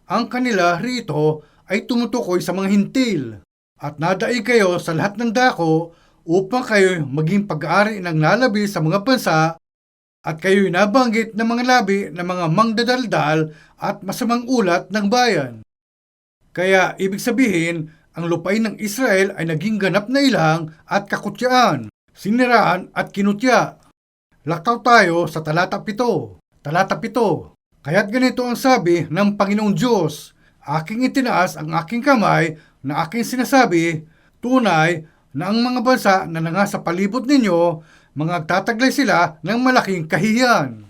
ang kanila rito ay tumutukoy sa mga hintil, at nadaig kayo sa lahat ng dako upang kayo maging pag-aari ng nalabi sa mga bansa, at kayo'y nabanggit ng mga labi ng mga mangdadaldal at masamang ulat ng bayan. Kaya ibig sabihin, ang lupain ng Israel ay naging ganap na ilang at kakutyaan, siniraan at kinutya. Lakaw tayo sa talata 7. Talata 7. Kaya't ganito ang sabi ng Panginoong Diyos, aking itinaas ang aking kamay na aking sinasabi, tunay na ang mga bansa na nangasa palibot ninyo, mga tataglay sila ng malaking kahihiyan.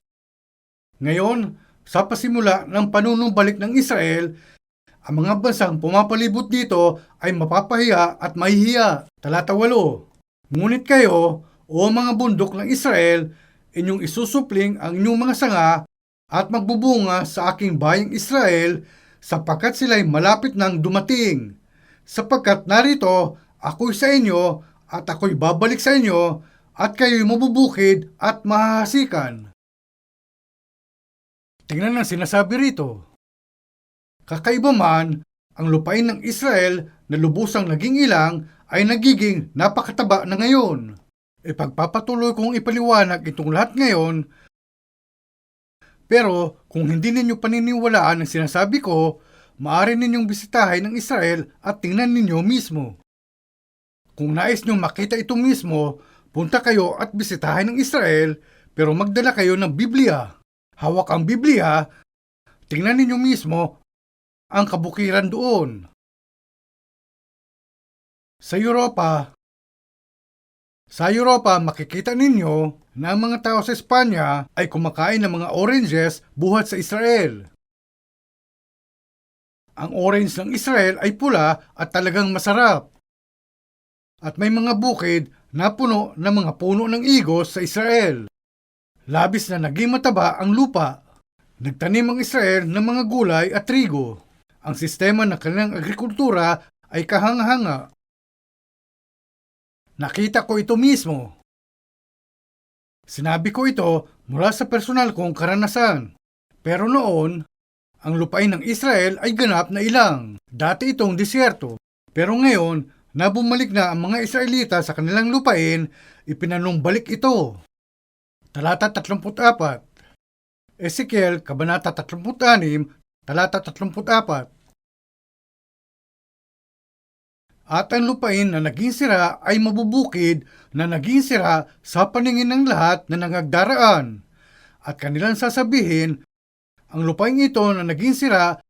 Ngayon, sa pasimula ng panunumbalik ng Israel, ang mga bansang pumapalibot dito ay mapapahiya at mahihiya. Talata 8. Ngunit kayo, o mga bundok ng Israel, inyong isusupling ang inyong mga sanga at magbubunga sa aking bayang Israel sapagkat sila'y malapit nang dumating. Sapagkat narito, ako'y sa inyo at ako'y babalik sa inyo at kayo'y mabubukid at mahahasikan. Tingnan ang sinasabi rito. Kakaiba man, ang lupain ng Israel na lubusang naging ilang ay nagiging napakataba na ngayon. Ipagpapatuloy kong ipaliwanag itong lahat ngayon, pero kung hindi ninyo paniniwalaan ang sinasabi ko, maaari ninyong bisitahin ang Israel at tingnan ninyo mismo. Kung nais nyong makita ito mismo, punta kayo at bisitahin ang Israel, pero magdala kayo ng Biblia. Hawak ang Biblia, tingnan ninyo mismo ang kabukiran doon. Sa Europa, makikita ninyo na ang mga tao sa Espanya ay kumakain ng mga oranges buhat sa Israel. Ang orange ng Israel ay pula at talagang masarap. At may mga bukid na puno ng mga puno ng igos sa Israel. Labis na naging mataba ang lupa. Nagtanim ang Israel ng mga gulay at trigo. Ang sistema ng kanilang agrikultura ay kahanga-hanga. Nakita ko ito mismo. Sinabi ko ito mula sa personal kong karanasan. Pero noon, ang lupain ng Israel ay ganap na ilang. Dati itong disyerto. Pero ngayon, na bumalik na ang mga Israelita sa kanilang lupain, ipinanumbalik ito. Talata 34. Ezekiel, Kabanata 36, talata 34. At ang lupain na naging sira ay mabubukid na naging sira sa paningin ng lahat na nangagdaraan. At kanilang sasabihin, ang lupain ito na naging sira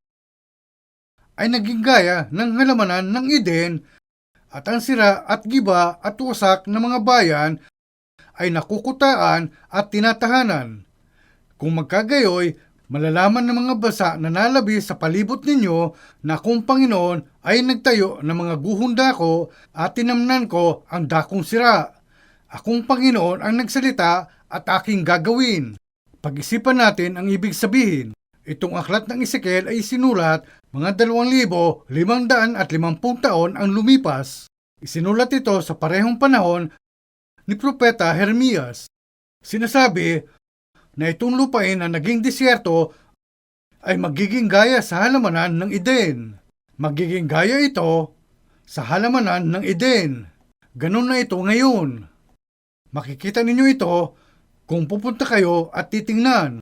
ay naging gaya ng halamanan ng Eden, at ang sira at giba at wasak ng mga bayan ay nakukutaan at tinatahanan. Kung magkagayoy, malalaman ng mga bansa na nalabi sa palibot ninyo na kung Panginoon ay nagtayo ng mga guhong dako at tinamnan ko ang dakong sira. Akong Panginoon ang nagsalita at aking gagawin. Pag-isipan natin ang ibig sabihin. Itong aklat ng Ezekiel ay sinulat mga 2,550 taon ang lumipas. Isinulat ito sa parehong panahon ni Propeta Jeremias. Sinasabi na itong lupain na naging disyerto ay magiging gaya sa halamanan ng Eden. Magiging gaya ito sa halamanan ng Eden. Ganun na ito ngayon. Makikita ninyo ito kung pupunta kayo at titingnan.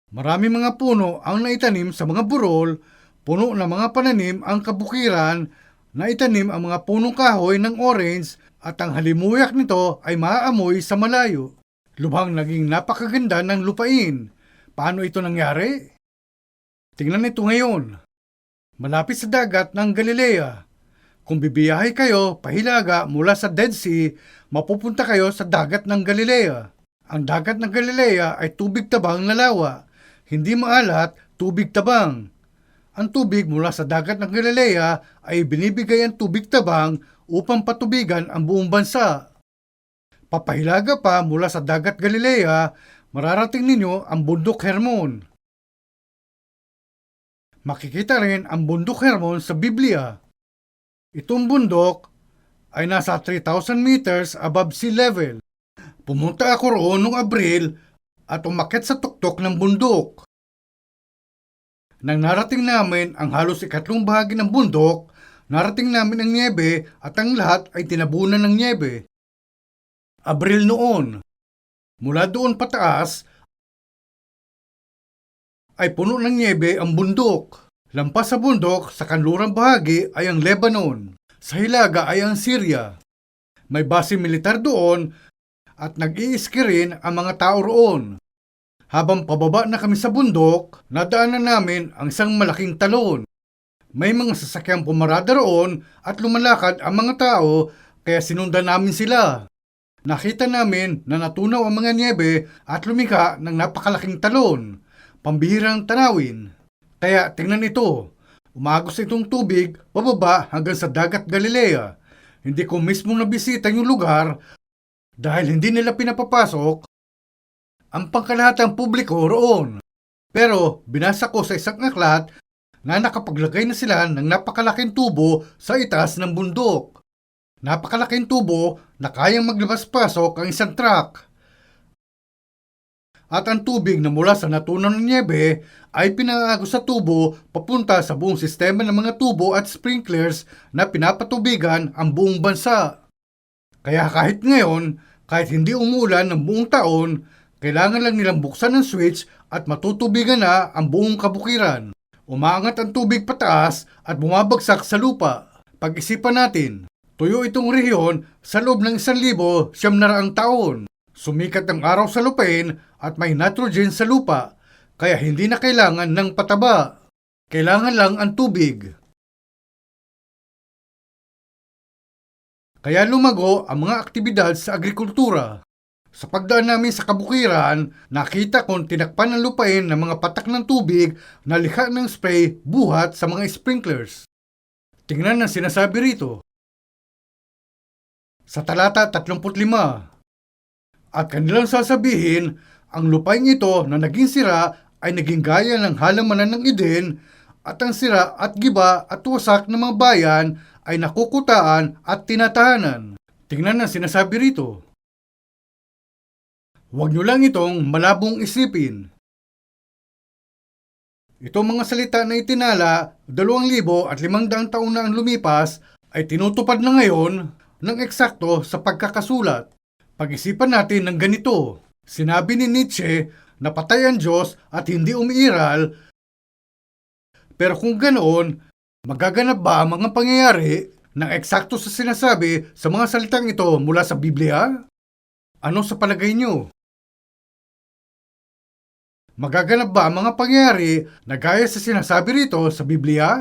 Marami mga puno ang naitanim sa mga burol, puno ng mga pananim ang kabukiran, naitanim ang mga punong kahoy ng orange at ang halimuyak nito ay maaamoy sa malayo. Lubhang naging napakaganda ng lupain. Paano ito nangyari? Tingnan ito ngayon. Malapit sa dagat ng Galilea. Kung bibiyahe kayo pahilaga mula sa Dead Sea, mapupunta kayo sa dagat ng Galilea. Ang dagat ng Galilea ay tubig tabang na lawa. Hindi maalat, tubig tabang. Ang tubig mula sa dagat ng Galilea ay binibigay ang tubig tabang upang patubigan ang buong bansa. Papahilaga pa mula sa dagat Galilea, mararating ninyo ang bundok Hermon. Makikita rin ang bundok Hermon sa Biblia. Itong bundok ay nasa 3,000 meters above sea level. Pumunta ako roon noong Abril at umakyat sa tuktok ng bundok. Nang narating namin ang halos ikatlong bahagi ng bundok, narating namin ang nyebe at ang lahat ay tinabunan ng nyebe. Abril noon. Mula doon pataas ay puno ng nyebe ang bundok. Lampas sa bundok, sa kanlurang bahagi ay ang Lebanon. Sa hilaga ay ang Syria. May base militar doon at nag-i-ski rin ang mga tao roon. Habang pababa na kami sa bundok, nadaanan namin ang isang malaking talon. May mga sasakyang pumarada roon at lumalakad ang mga tao kaya sinundan namin sila. Nakita namin na natunaw ang mga nyebe at lumikha ng napakalaking talon. Pambihirang tanawin. Kaya tingnan ito, umagos itong tubig pababa hanggang sa dagat Galilea. Hindi ko mismo nabisita yung lugar dahil hindi nila pinapapasok ang pangkalahatang publiko roon. Pero binasa ko sa isang aklat na nakapaglagay na sila ng napakalaking tubo sa itaas ng bundok. Napakalaking tubo na kayang maglabas-pasok ang isang truck. At ang tubig na mula sa natunaw ng nyebe ay pinaagos sa tubo papunta sa buong sistema ng mga tubo at sprinklers na pinapatubigan ang buong bansa. Kaya kahit ngayon, kahit hindi umuulan ng buong taon, kailangan lang nilang buksan ang switch at matutubigan na ang buong kabukiran. Umaangat ang tubig pataas at bumabagsak sa lupa. Pag-isipan natin, tuyo itong rehiyon sa loob ng 1,900 taon. Sumikat ang araw sa lupain at may nitrogen sa lupa, kaya hindi na kailangan ng pataba. Kailangan lang ang tubig. Kaya lumago ang mga aktibidad sa agrikultura. Sa pagdaan namin sa kabukiran, nakita kong tinakpan ng lupain ng mga patak ng tubig na likha ng spray buhat sa mga sprinklers. Tingnan ang sinasabi rito. Sa talata 35, at kanilang sasabihin, ang lupain ito na naging sira ay naging gaya ng halamanan ng Eden at ang sira at giba at wasak ng mga bayan ay nakukutaan at tinatahanan. Tingnan ang sinasabi rito. Huwag nyo lang itong malabong isipin. Itong mga salita na itinala 2,500 taon na ang lumipas ay tinutupad na ngayon ng eksakto sa pagkakasulat. Pag-isipan natin ng ganito. Sinabi ni Nietzsche na patay ang Diyos at hindi umiiral. Pero kung ganoon, magaganap ba ang mga pangyayari ng eksakto sa sinasabi sa mga salitang ito mula sa Biblia? Ano sa palagay nyo? Magaganap ba ang mga pangyayari na gaya sa sinasabi rito sa Biblia?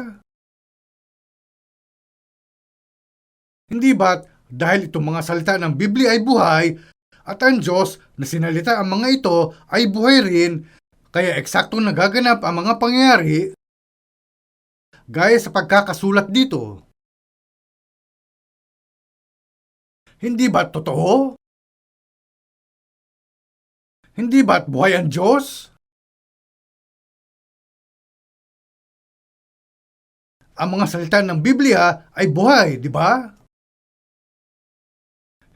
Hindi ba't dahil itong mga salita ng Biblia ay buhay at ang Diyos na sinalita ang mga ito ay buhay rin, kaya eksaktong nagaganap ang mga pangyayari gaya sa pagkakasulat dito? Hindi ba't totoo? Hindi ba't buhay ang Diyos? Ang mga salita ng Biblia ay buhay, di ba?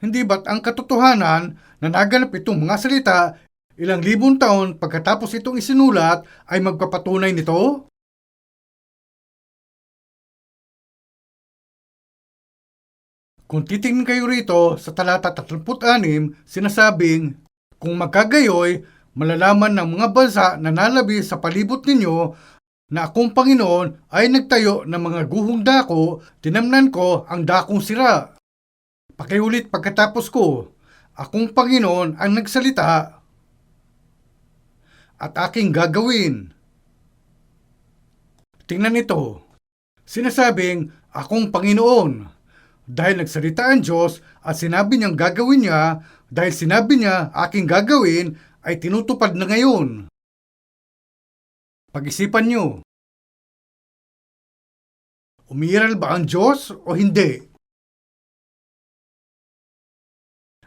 Hindi ba't ang katotohanan na naganap itong mga salita ilang libong taon pagkatapos itong isinulat ay magpapatunay nito? Kung titingin kayo rito sa talata 36, sinasabing, kung magkagayoy, malalaman ng mga bansa na nalabi sa palibot ninyo na akong Panginoon ay nagtayo ng mga guhong dako, tinamnan ko ang dakong sira. Pakiulit pagkatapos ko, akong Panginoon ang nagsalita at aking gagawin. Tingnan ito, sinasabing akong Panginoon. Dahil nagsalita ang Diyos at sinabi niyang gagawin niya, dahil sinabi niya aking gagawin, ay tinutupad na ngayon. Pag-isipan niyo, umiiral ba ang Diyos o hindi?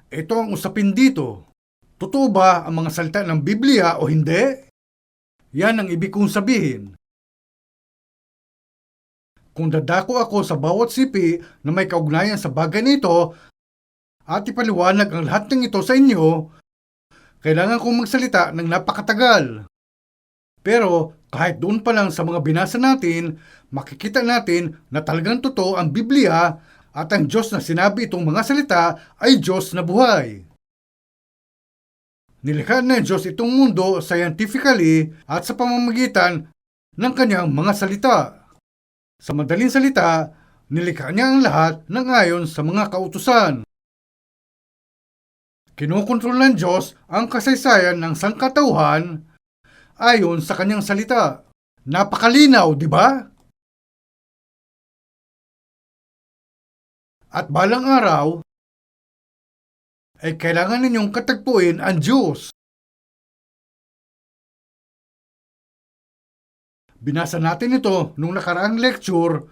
Ito ang usapin dito. Totoo ba ang mga salita ng Biblia o hindi? Yan ang ibig kong sabihin. Kung dadako ako sa bawat sipi na may kaugnayan sa bagay nito at ipaliwanag ang lahat ng ito sa inyo, kailangan kong magsalita ng napakatagal. Pero kahit doon pa lang sa mga binasa natin, makikita natin na talagang totoo ang Biblia at ang Diyos na sinabi itong mga salita ay Diyos na buhay. Nilikha ng Diyos itong mundo scientifically at sa pamamagitan ng kanyang mga salita. Sa madaling salita, nilikha niya ang lahat ng ayon sa mga kautusan. Kinokontrol ng Diyos ang kasaysayan ng sangkatauhan ayon sa kanyang salita. Napakalinaw, di ba? At balang araw, ay kailangan ninyong katagpuin ang Diyos. Binasa natin ito nung nakaraang lecture,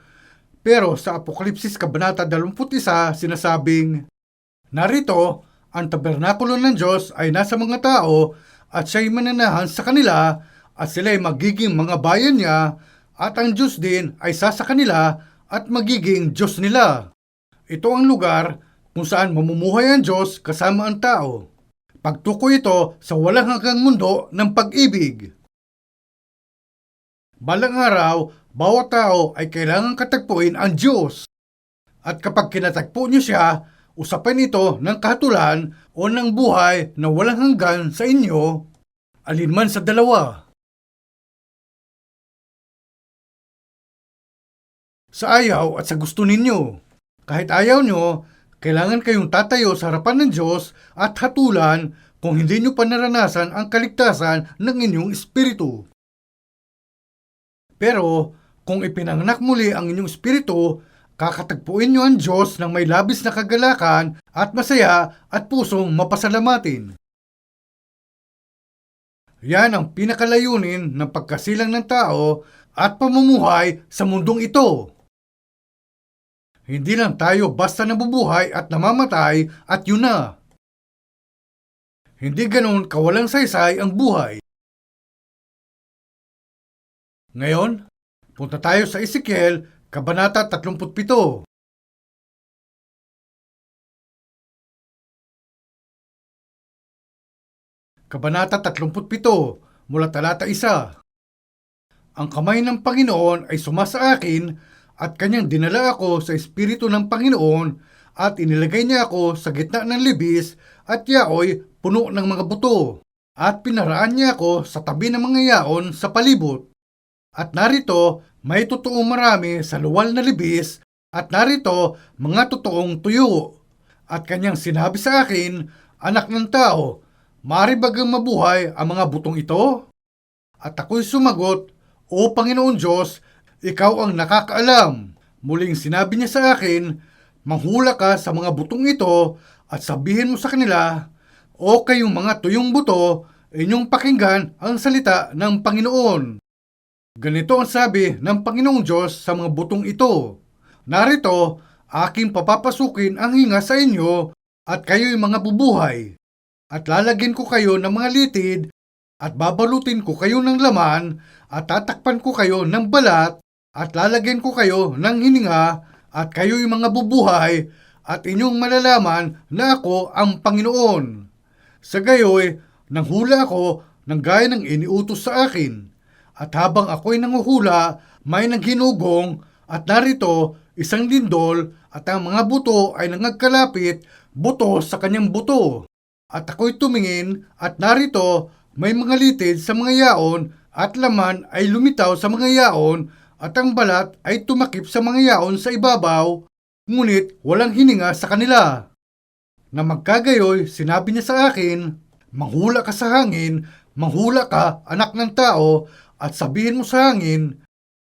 pero sa Apokalipsis Kabanata 21 sinasabing, narito, ang tabernakulo ng Diyos ay nasa mga tao at siya'y mananahan sa kanila at sila'y magiging mga bayan niya at ang Diyos din ay sa kanila at magiging Diyos nila. Ito ang lugar kung saan mamumuhay ang Diyos kasama ang tao. Pagtukoy ito sa walang hanggang mundo ng pag-ibig. Balang araw, bawat tao ay kailangang katagpuin ang Diyos. At kapag kinatagpo niyo siya, usapin ito ng kahatulan o ng buhay na walang hanggan sa inyo, alinman sa dalawa. Sa ayaw at sa gusto ninyo. Kahit ayaw nyo, kailangan kayong tatayo sa harapan ng Diyos at hatulan kung hindi nyo pa naranasan ang kaligtasan ng inyong espiritu. Pero kung ipinanganak muli ang inyong espiritu, kakatagpuin nyo ang Diyos ng may labis na kagalakan at masaya at pusong mapasalamatin. Yan ang pinakalayunin ng pagkasilang ng tao at pamumuhay sa mundong ito. Hindi lang tayo basta nabubuhay at namamatay at yun na. Hindi ganoon kawalang saysay ang buhay. Ngayon, punta tayo sa Ezekiel, Kabanata 37. Kabanata 37, mula talata 1. Ang kamay ng Panginoon ay sumasa akin at kanyang dinala ako sa Espiritu ng Panginoon at inilagay niya ako sa gitna ng libis at yaoy puno ng mga buto at pinaraan niya ako sa tabi ng mga yaon sa palibot. At narito, may totoong marami sa luwal na libis at narito mga totoong tuyo. At kanyang sinabi sa akin, anak ng tao, maaari bagang mabuhay ang mga butong ito? At ako'y sumagot, O Panginoon Diyos, ikaw ang nakakaalam. Muling sinabi niya sa akin, manghula ka sa mga butong ito at sabihin mo sa kanila, O kayong mga tuyong buto, inyong pakinggan ang salita ng Panginoon. Ganito ang sabi ng Panginoong Diyos sa mga butong ito. Narito, aking papapasukin ang hinga sa inyo at kayo'y mga bubuhay. At lalagyan ko kayo ng mga litid at babalutin ko kayo ng laman at tatakpan ko kayo ng balat at lalagyan ko kayo ng hininga at kayo'y mga bubuhay at inyong malalaman na ako ang Panginoon. Sa gayoy, nanghula ako ng gaya ng iniutos sa akin. At habang ako'y nanguhula, may naghinugong at narito isang lindol at ang mga buto ay nangagkalapit buto sa kanyang buto. At ako'y tumingin at narito may mga litid sa mga yaon at laman ay lumitaw sa mga yaon at ang balat ay tumakip sa mga yaon sa ibabaw, ngunit walang hininga sa kanila. Na magkagayoy, sinabi niya sa akin, manghula ka sa hangin, manghula ka, anak ng tao, at sabihin mo sa hangin,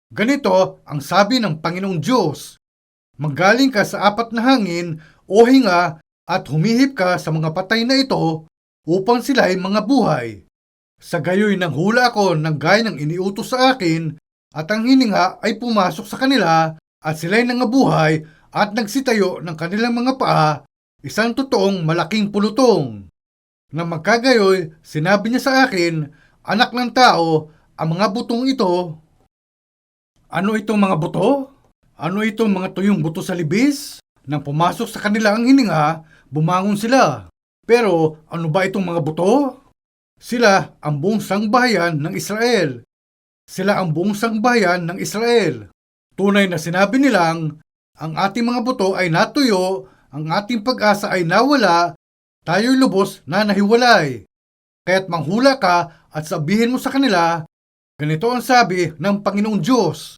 ganito ang sabi ng Panginoong Diyos. Manggaling ka sa apat na hangin o hinga at humihip ka sa mga patay na ito upang sila ay mga buhay. Sa gayoy nang hula ako ng gaya ng iniutos sa akin at ang hininga ay pumasok sa kanila at sila'y nangabuhay at nagsitayo ng kanilang mga paa, isang totoong malaking pulutong. Nang magkagayoy, sinabi niya sa akin, anak ng tao, ang mga butong ito. Ano itong mga buto? Ano itong mga tuyong buto sa libis? Nang pumasok sa kanila ang hininga, bumangon sila. Pero ano ba itong mga buto? Sila ang buong sangbahayan ng Israel. Sila ang buong sangbahayan ng Israel. Tunay na sinabi nilang, ang ating mga buto ay natuyo, ang ating pag-asa ay nawala, tayo'y lubos na nahiwalay. Kaya't manghula ka at sabihin mo sa kanila, ganito ang sabi ng Panginoong Diyos.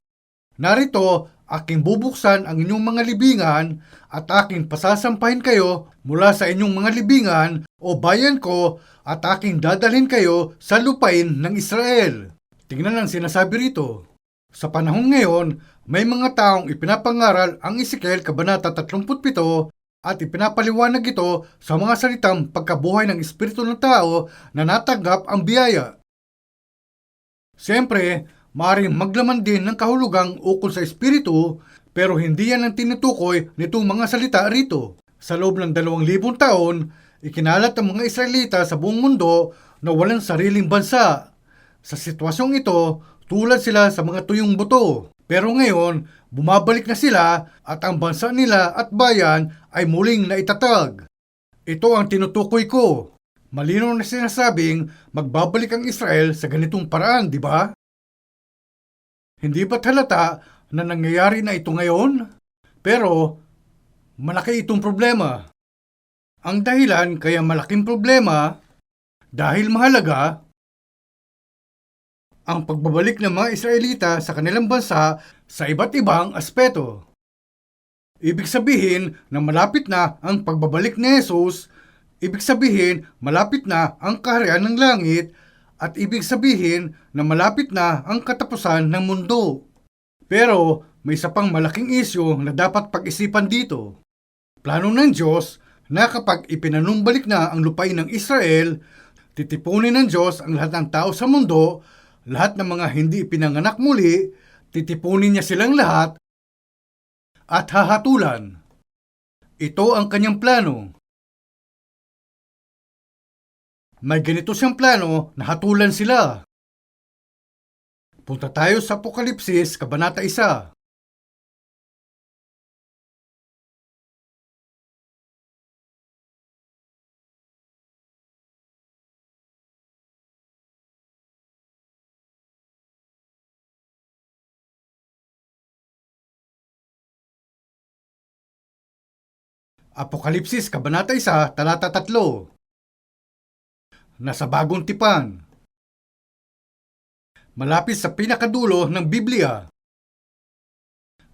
Narito, aking bubuksan ang inyong mga libingan at aking pasasampahin kayo mula sa inyong mga libingan o bayan ko at aking dadalhin kayo sa lupain ng Israel. Tingnan ang sinasabi rito. Sa panahon ngayon, may mga taong ipinapangaral ang Ezekiel Kabanata 37 at ipinapaliwanag ito sa mga salitang pagkabuhay ng Espiritu ng tao na natanggap ang biyaya. Siyempre, maaaring maglaman din ng kahulugang ukol sa Espiritu, pero hindi yan ang tinutukoy nitong mga salita rito. Sa loob ng 2,000 taon, ikinalat ang mga Israelita sa buong mundo na walang sariling bansa. Sa sitwasyong ito, tulad sila sa mga tuyong buto. Pero ngayon, bumabalik na sila at ang bansa nila at bayan ay muling naitatag. Ito ang tinutukoy ko. Malinaw na sinasabing magbabalik ang Israel sa ganitong paraan, di ba? Hindi ba't halata na nangyayari na ito ngayon? Pero malaki itong problema. Ang dahilan kaya malaking problema dahil mahalaga ang pagbabalik ng mga Israelita sa kanilang bansa sa iba't ibang aspeto. Ibig sabihin na malapit na ang pagbabalik ni Jesus. Ibig sabihin, malapit na ang kaharian ng langit at ibig sabihin na malapit na ang katapusan ng mundo. Pero may isa pang malaking isyu na dapat pag-isipan dito. Plano ng Diyos na kapag ipinanumbalik na ang lupain ng Israel, titipunin ng Diyos ang lahat ng tao sa mundo, lahat ng mga hindi pinanganak muli, titipunin niya silang lahat at hahatulan. Ito ang kanyang plano. May ganito siyang plano na hatulan sila. Punta tayo sa Apokalipsis, Kabanata 1. Apokalipsis, Kabanata 1, Talata 3. Nasa bagong tipan. Malapit sa pinakadulo ng Biblia.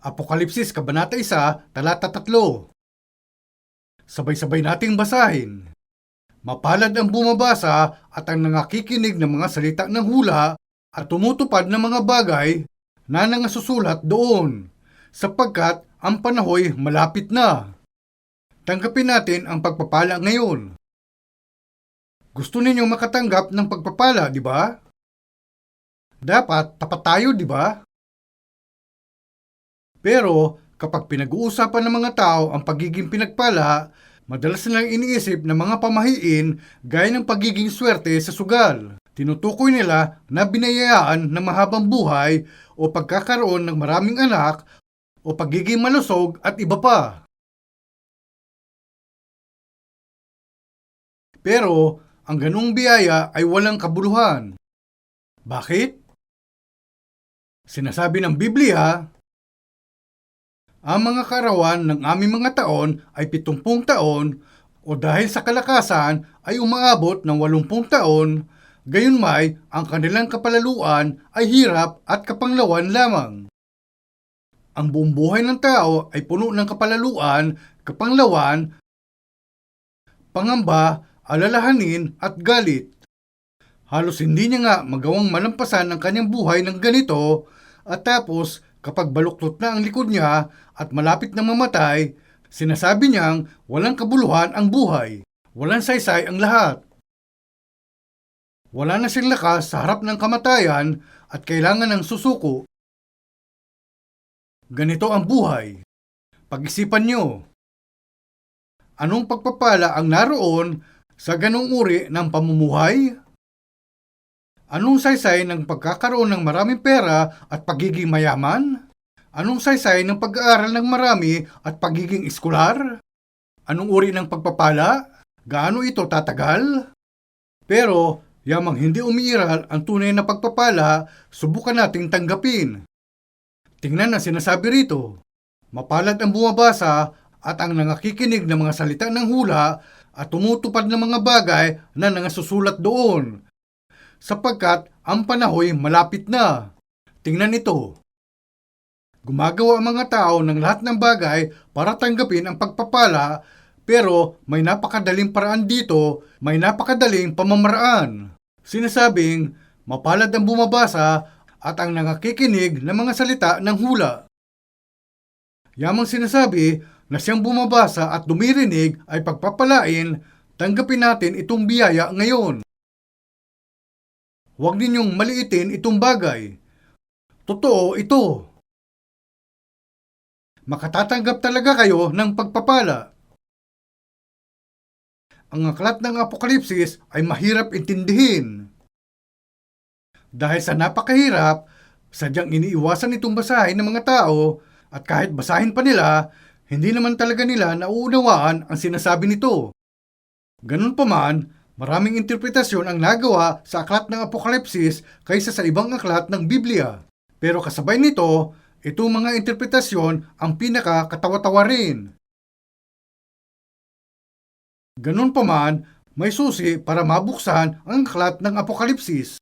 Apokalipsis, Kabanata 1, Talata 3. Sabay-sabay nating basahin. Mapalad ang bumabasa at ang nangakikinig ng mga salita ng hula at tumutupad ng mga bagay na nangasusulat doon, sapagkat ang panahoy malapit na. Tanggapin natin ang pagpapala ngayon. Gusto ninyong makatanggap ng pagpapala, di ba? Dapat tapat tayo, di ba? Pero kapag pinag-uusapan ng mga tao ang pagiging pinagpala, madalas nilang iniisip ng mga pamahiin gaya ng pagiging swerte sa sugal. Tinutukoy nila na binayayaan ng mahabang buhay o pagkakaroon ng maraming anak o pagiging malusog at iba pa. Pero ang ganung biyaya ay walang kabuluhan. Bakit? Sinasabi ng Biblia, Ang mga kaarawan ng aming mga taon ay 70 taon o dahil sa kalakasan ay umaabot ng 80 taon, gayunmay ang kanilang kapalaluan ay hirap at kapanglawan lamang. Ang buong buhay ng tao ay puno ng kapalaluan, kapanglawan, pangamba, alalahanin at galit. Halos hindi niya nga magawang malampasan ang kanyang buhay ng ganito at tapos kapag baluktot na ang likod niya at malapit na mamatay, sinasabi niyang walang kabuluhan ang buhay, walang saysay ang lahat. Wala na siyang lakas sa harap ng kamatayan at kailangan ng susuko. Ganito ang buhay. Pag-isipan niyo. Anong pagpapala ang naroon sa ganong uri ng pamumuhay? Anong saysay ng pagkakaroon ng maraming pera at pagiging mayaman? Anong saysay ng pag-aaral ng marami at pagiging eskular? Anong uri ng pagpapala? Gaano ito tatagal? Pero, yamang hindi umiiral ang tunay na pagpapala, subukan nating tanggapin. Tingnan ang sinasabi rito. Mapalad ang bumabasa at ang nangakikinig ng mga salita ng hula at tumutupad ng mga bagay na nangasusulat doon. Sapagkat ang panahoy malapit na. Tingnan ito. Gumagawa ang mga tao ng lahat ng bagay para tanggapin ang pagpapala, pero may napakadaling paraan dito, may napakadaling pamamaraan. Sinasabing, mapalad ang bumabasa at ang nangakikinig ng mga salita ng hula. Yamang sinasabi na siyang bumabasa at dumirinig ay pagpapalain, tanggapin natin itong biyaya ngayon. Huwag ninyong maliitin itong bagay. Totoo ito. Makatatanggap talaga kayo ng pagpapala. Ang aklat ng Apokalipsis ay mahirap intindihin. Dahil sa napakahirap, sadyang iniiwasan itong basahin ng mga tao at kahit basahin pa nila, hindi naman talaga nila nauunawaan ang sinasabi nito. Ganun pa man, maraming interpretasyon ang nagawa sa aklat ng Apokalipsis kaysa sa ibang aklat ng Biblia. Pero kasabay nito, itong mga interpretasyon ang pinakakatawa-tawa rin. Ganun pa man, may susi para mabuksan ang aklat ng Apokalipsis.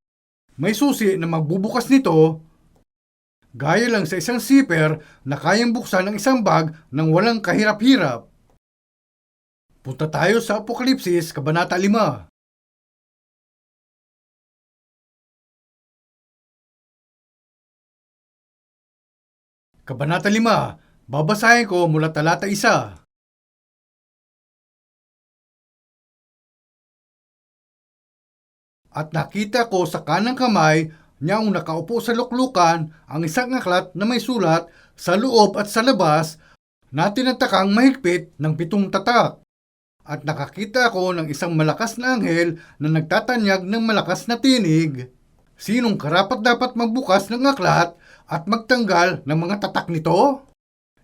May susi na magbubukas nito, gaya lang sa isang zipper na kayang buksan ng isang bag nang walang kahirap-hirap. Punta tayo sa Apokalipsis, Kabanata 5. Kabanata 5, babasahin ko mula talata 1. At nakita ko sa kanang kamay niyang nakaupo sa luklukan ang isang aklat na may sulat sa loob at sa labas na tinatakang mahigpit ng 7 tatak. At nakakita ako ng isang malakas na anghel na nagtatanyag ng malakas na tinig. Sinong karapat-dapat magbukas ng aklat at magtanggal ng mga tatak nito?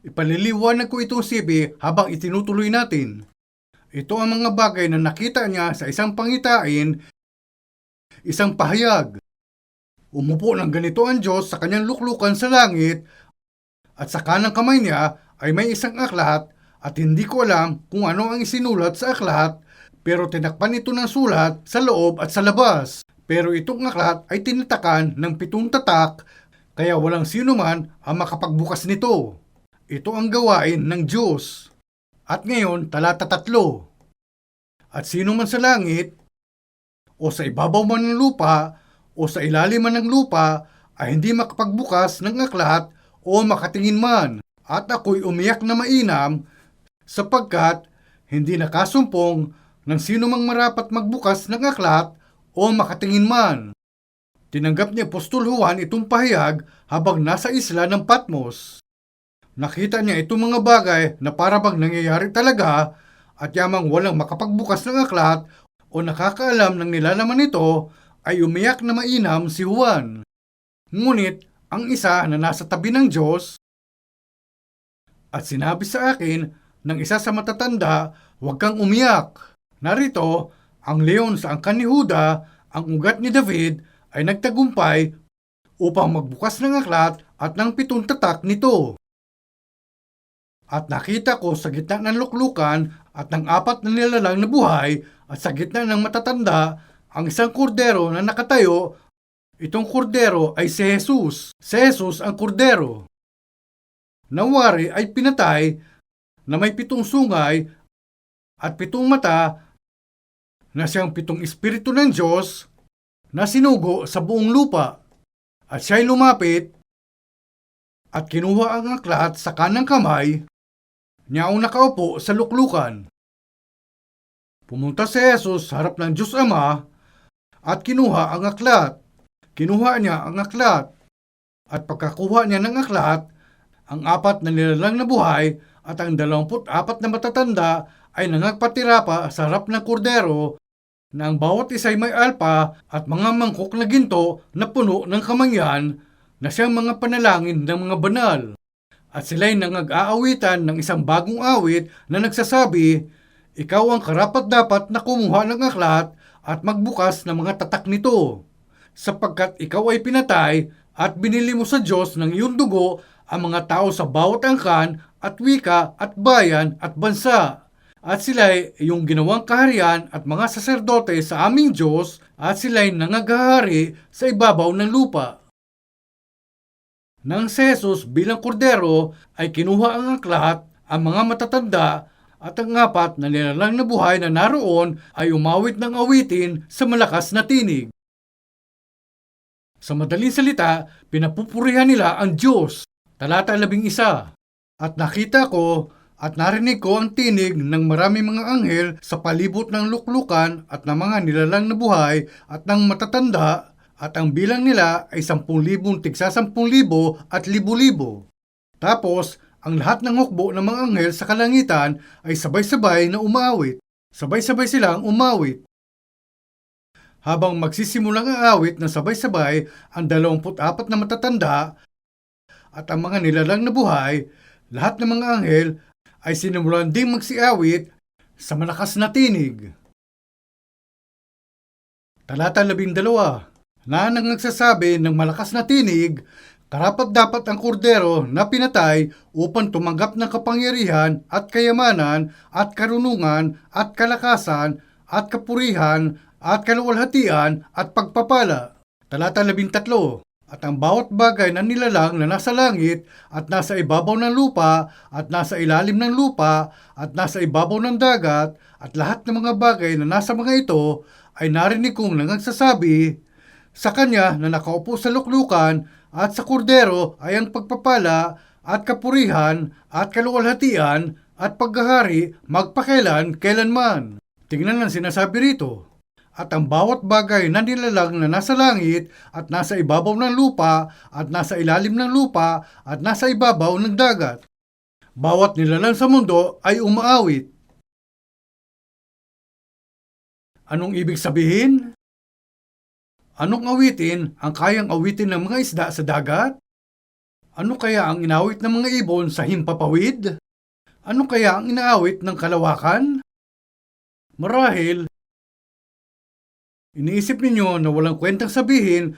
Ipaliliwanag ko itong sipi habang itinutuloy natin. Ito ang mga bagay na nakita niya sa isang pangitain, isang pahayag. Umupo ng ganito ang Diyos sa kanyang luklukan sa langit at sa kanang kamay niya ay may isang aklat at hindi ko alam kung ano ang isinulat sa aklat, pero tinakpan ito ng sulat sa loob at sa labas. Pero itong aklat ay tinatakan ng 7 tatak, kaya walang sino man ang makapagbukas nito. Ito ang gawain ng Diyos. At ngayon, talata 3. At sino man sa langit, o sa ibabaw man ng lupa, o sa ilalim man ng lupa, ay hindi makapagbukas ng aklat o makatingin man. At ako'y umiyak na mainam, sapagkat hindi nakasumpong ng sino mang marapat magbukas ng aklat o makatingin man. Tinanggap ni Apostol Juan itong pahayag habang nasa isla ng Patmos. Nakita niya itong mga bagay na parabang nangyayari talaga at yamang walang makapagbukas ng aklat o nakakaalam ng nilalaman nito ay umiyak na mainam si Juan. Ngunit ang isa na nasa tabi ng Diyos at sinabi sa akin ng isa sa matatanda, huwag kang umiyak. Narito, ang leon sa angkan ni Huda, ang ugat ni David, ay nagtagumpay upang magbukas ng aklat at ng 7 tatak nito. At nakita ko sa gitna ng luklukan at ng apat na nilalang na buhay at sa gitna ng matatanda ang isang kordero na nakatayo. Itong kordero ay si Jesus. Si Jesus ang kordero. Nawari ay pinatay na may 7 sungay at 7 mata na siyang 7 espiritu ng Diyos na sinugo sa buong lupa. At siya'y lumapit at kinuha ang aklat sa kanang kamay niya ang nakaupo sa luklukan. Pumunta si Jesus sa harap ng Diyos Ama at kinuha ang aklat. Kinuha niya ang aklat. At pagkakuha niya ng aklat, ang 4 na nilalang na buhay at ang 24 na matatanda ay nangagpatira pa sa harap ng kordero na ang bawat isa'y may alpa at mga mangkok na ginto na puno ng kamangyan na siyang mga panalangin ng mga banal. At sila'y nangag-aawitan ng isang bagong awit na nagsasabi, "Ikaw ang karapat-dapat na kumuha ng aklat at magbukas ng mga tatak nito, sapagkat ikaw ay pinatay at binili mo sa Diyos ng iyong dugo ang mga tao sa bawat angkan at wika at bayan at bansa. At sila'y iyong ginawang kaharian at mga saserdote sa aming Diyos at sila'y nangaghahari sa ibabaw ng lupa." Nang si Jesus bilang kordero ay kinuha ang aklat, ang mga matatanda at ang 4 na nilalang na buhay na naroon ay umawit ng awitin sa malakas na tinig. Sa madaling salita, pinapupurihan nila ang Diyos. Talata 11. At nakita ko at narinig ko ang tinig ng maraming mga anghel sa palibot ng luklukan at ng mga nilalang na buhay at ng matatanda, at ang bilang nila ay 10,000 tigsa 10,000 at libo-libo. Tapos, ang lahat ng hukbo ng mga anghel sa kalangitan ay sabay-sabay na umawit. Sabay-sabay silang umawit. Habang magsisimulang aawit na sabay-sabay ang 24 na matatanda at ang mga nilalang na buhay, lahat ng mga anghel ay sinimulan ding magsiawit sa malakas na tinig. Talata 12. Na nang nagsasabi ng malakas na tinig, karapat-dapat ang kordero na pinatay upang tumanggap ng kapangyarihan at kayamanan at karunungan at kalakasan at kapurihan at kaluwalhatian at pagpapala. Talata 13. At ang bawat bagay na nilalang na nasa langit at nasa ibabaw ng lupa at nasa ilalim ng lupa at nasa ibabaw ng dagat at lahat ng mga bagay na nasa mga ito ay narinig kong nagsasabi, "Sa kanya na nakaupo sa luklukan at sa kordero ay ang pagpapala at kapurihan at kaluwalhatian at paghahari magpakailan kailanman." Tingnan ang sinasabi rito. At ang bawat bagay na nilalang na nasa langit at nasa ibabaw ng lupa at nasa ilalim ng lupa at nasa ibabaw ng dagat. Bawat nilalang sa mundo ay umaawit. Anong ibig sabihin? Anong awitin ang kayang awitin ng mga isda sa dagat? Ano kaya ang inawit ng mga ibon sa himpapawid? Ano kaya ang inaawit ng kalawakan? Marahil, iniisip ninyo na walang kwentang sabihin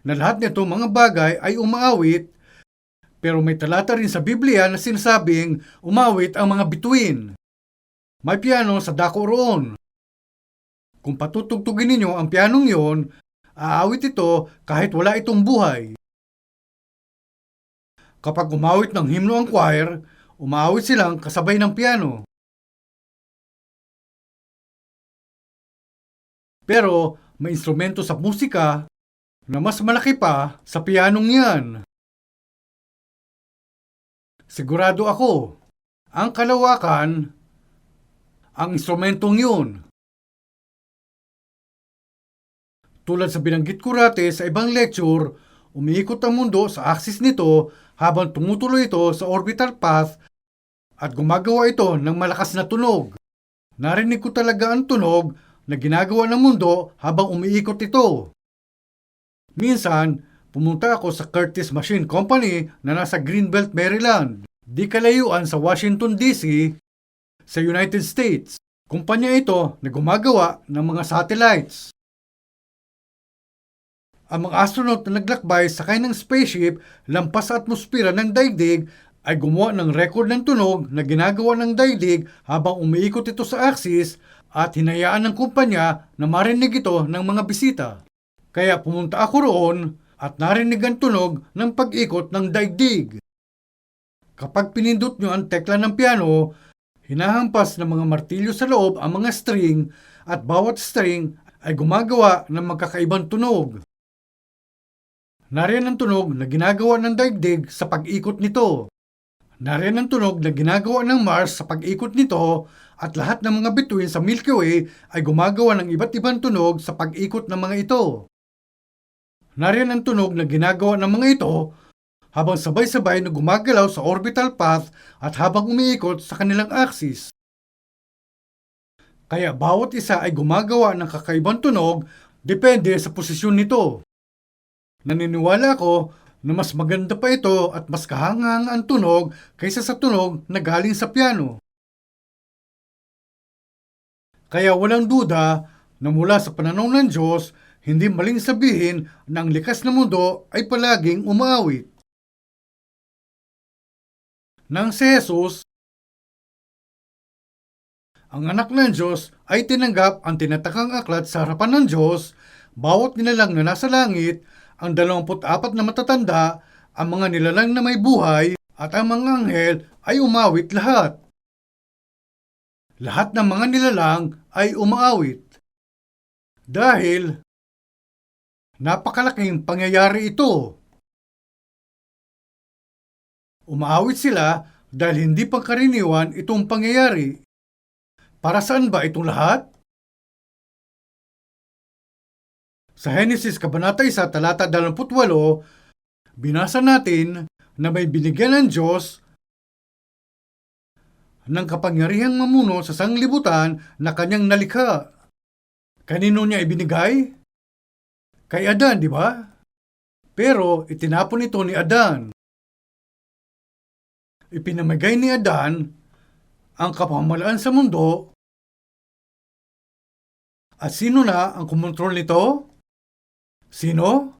na lahat nito mga bagay ay umaawit, pero may talata rin sa Biblia na sinasabing umawit ang mga bituin. May piano sa dako roon. Kung patutugtugin ninyo ang pianong yon, aawit ito kahit wala itong buhay. Kapag umawit ng himno ang choir, umaawit silang kasabay ng piano. Pero may instrumento sa musika na mas malaki pa sa pianong yan. Sigurado ako, ang kalawakan, ang instrumentong yun. Tulad sa binanggit ko rate sa ibang lecture, umiikot ang mundo sa axis nito habang tumutuloy ito sa orbital path at gumagawa ito ng malakas na tunog. Narinig ko talaga ang tunog na ginagawa ng mundo habang umiikot ito. Minsan, pumunta ako sa Curtis Machine Company na nasa Greenbelt, Maryland, di kalayuan sa Washington, D.C. sa United States. Kumpanya ito na gumagawa ng mga satellites. Ang mga astronaut na naglakbay sakay ng spaceship lampas sa atmosfera ng daigdig ay gumawa ng record ng tunog na ginagawa ng daigdig habang umiikot ito sa axis at hinayaan ng kumpanya na marinig ito ng mga bisita. Kaya pumunta ako roon at narinig ang tunog ng pag-ikot ng daigdig. Kapag pinindot nyo ang tekla ng piano, hinahampas ng mga martilyo sa loob ang mga string at bawat string ay gumagawa ng magkakaibang tunog. Nariyan ang tunog na ginagawa ng daigdig sa pag-ikot nito. Nariyan ang tunog na ginagawa ng Mars sa pag-ikot nito at lahat ng mga bituin sa Milky Way ay gumagawa ng iba't ibang tunog sa pag-ikot ng mga ito. Nariyan ang tunog na ginagawa ng mga ito habang sabay-sabay na gumagalaw sa orbital path at habang umiikot sa kanilang axis. Kaya bawat isa ay gumagawa ng kakaibang tunog depende sa posisyon nito. Naniniwala ako na mas maganda pa ito at mas kahanghang ang tunog kaysa sa tunog na galing sa piano. Kaya walang duda na mula sa pananaw ng Diyos, hindi maling sabihin na ang likas na mundo ay palaging umaawit. Nang si Jesus, ang anak ng Diyos ay tinanggap ang tinatakang aklat sa harapan ng Diyos, bawat nilalang na nasa langit, ang 24 na matatanda, ang mga nilalang na may buhay, at ang mga anghel ay umawit lahat. Lahat ng mga nilalang ay umaawit. Dahil napakalaking pangyayari ito. Umaawit sila dahil hindi pangkaraniwan itong pangyayari. Para saan ba itong lahat? Sa Henesis Kabanata 1, talata 28, binasa natin na may binigyan ng Diyos ng kapangyarihang mamuno sa sanglibutan na kanyang nalikha. Kanino niya ibinigay? Kay Adan, di ba? Pero itinapon ito ni Adan. Ipinamigay ni Adan ang kapamahalaan sa mundo. At sino na ang kumontrol nito? Sino?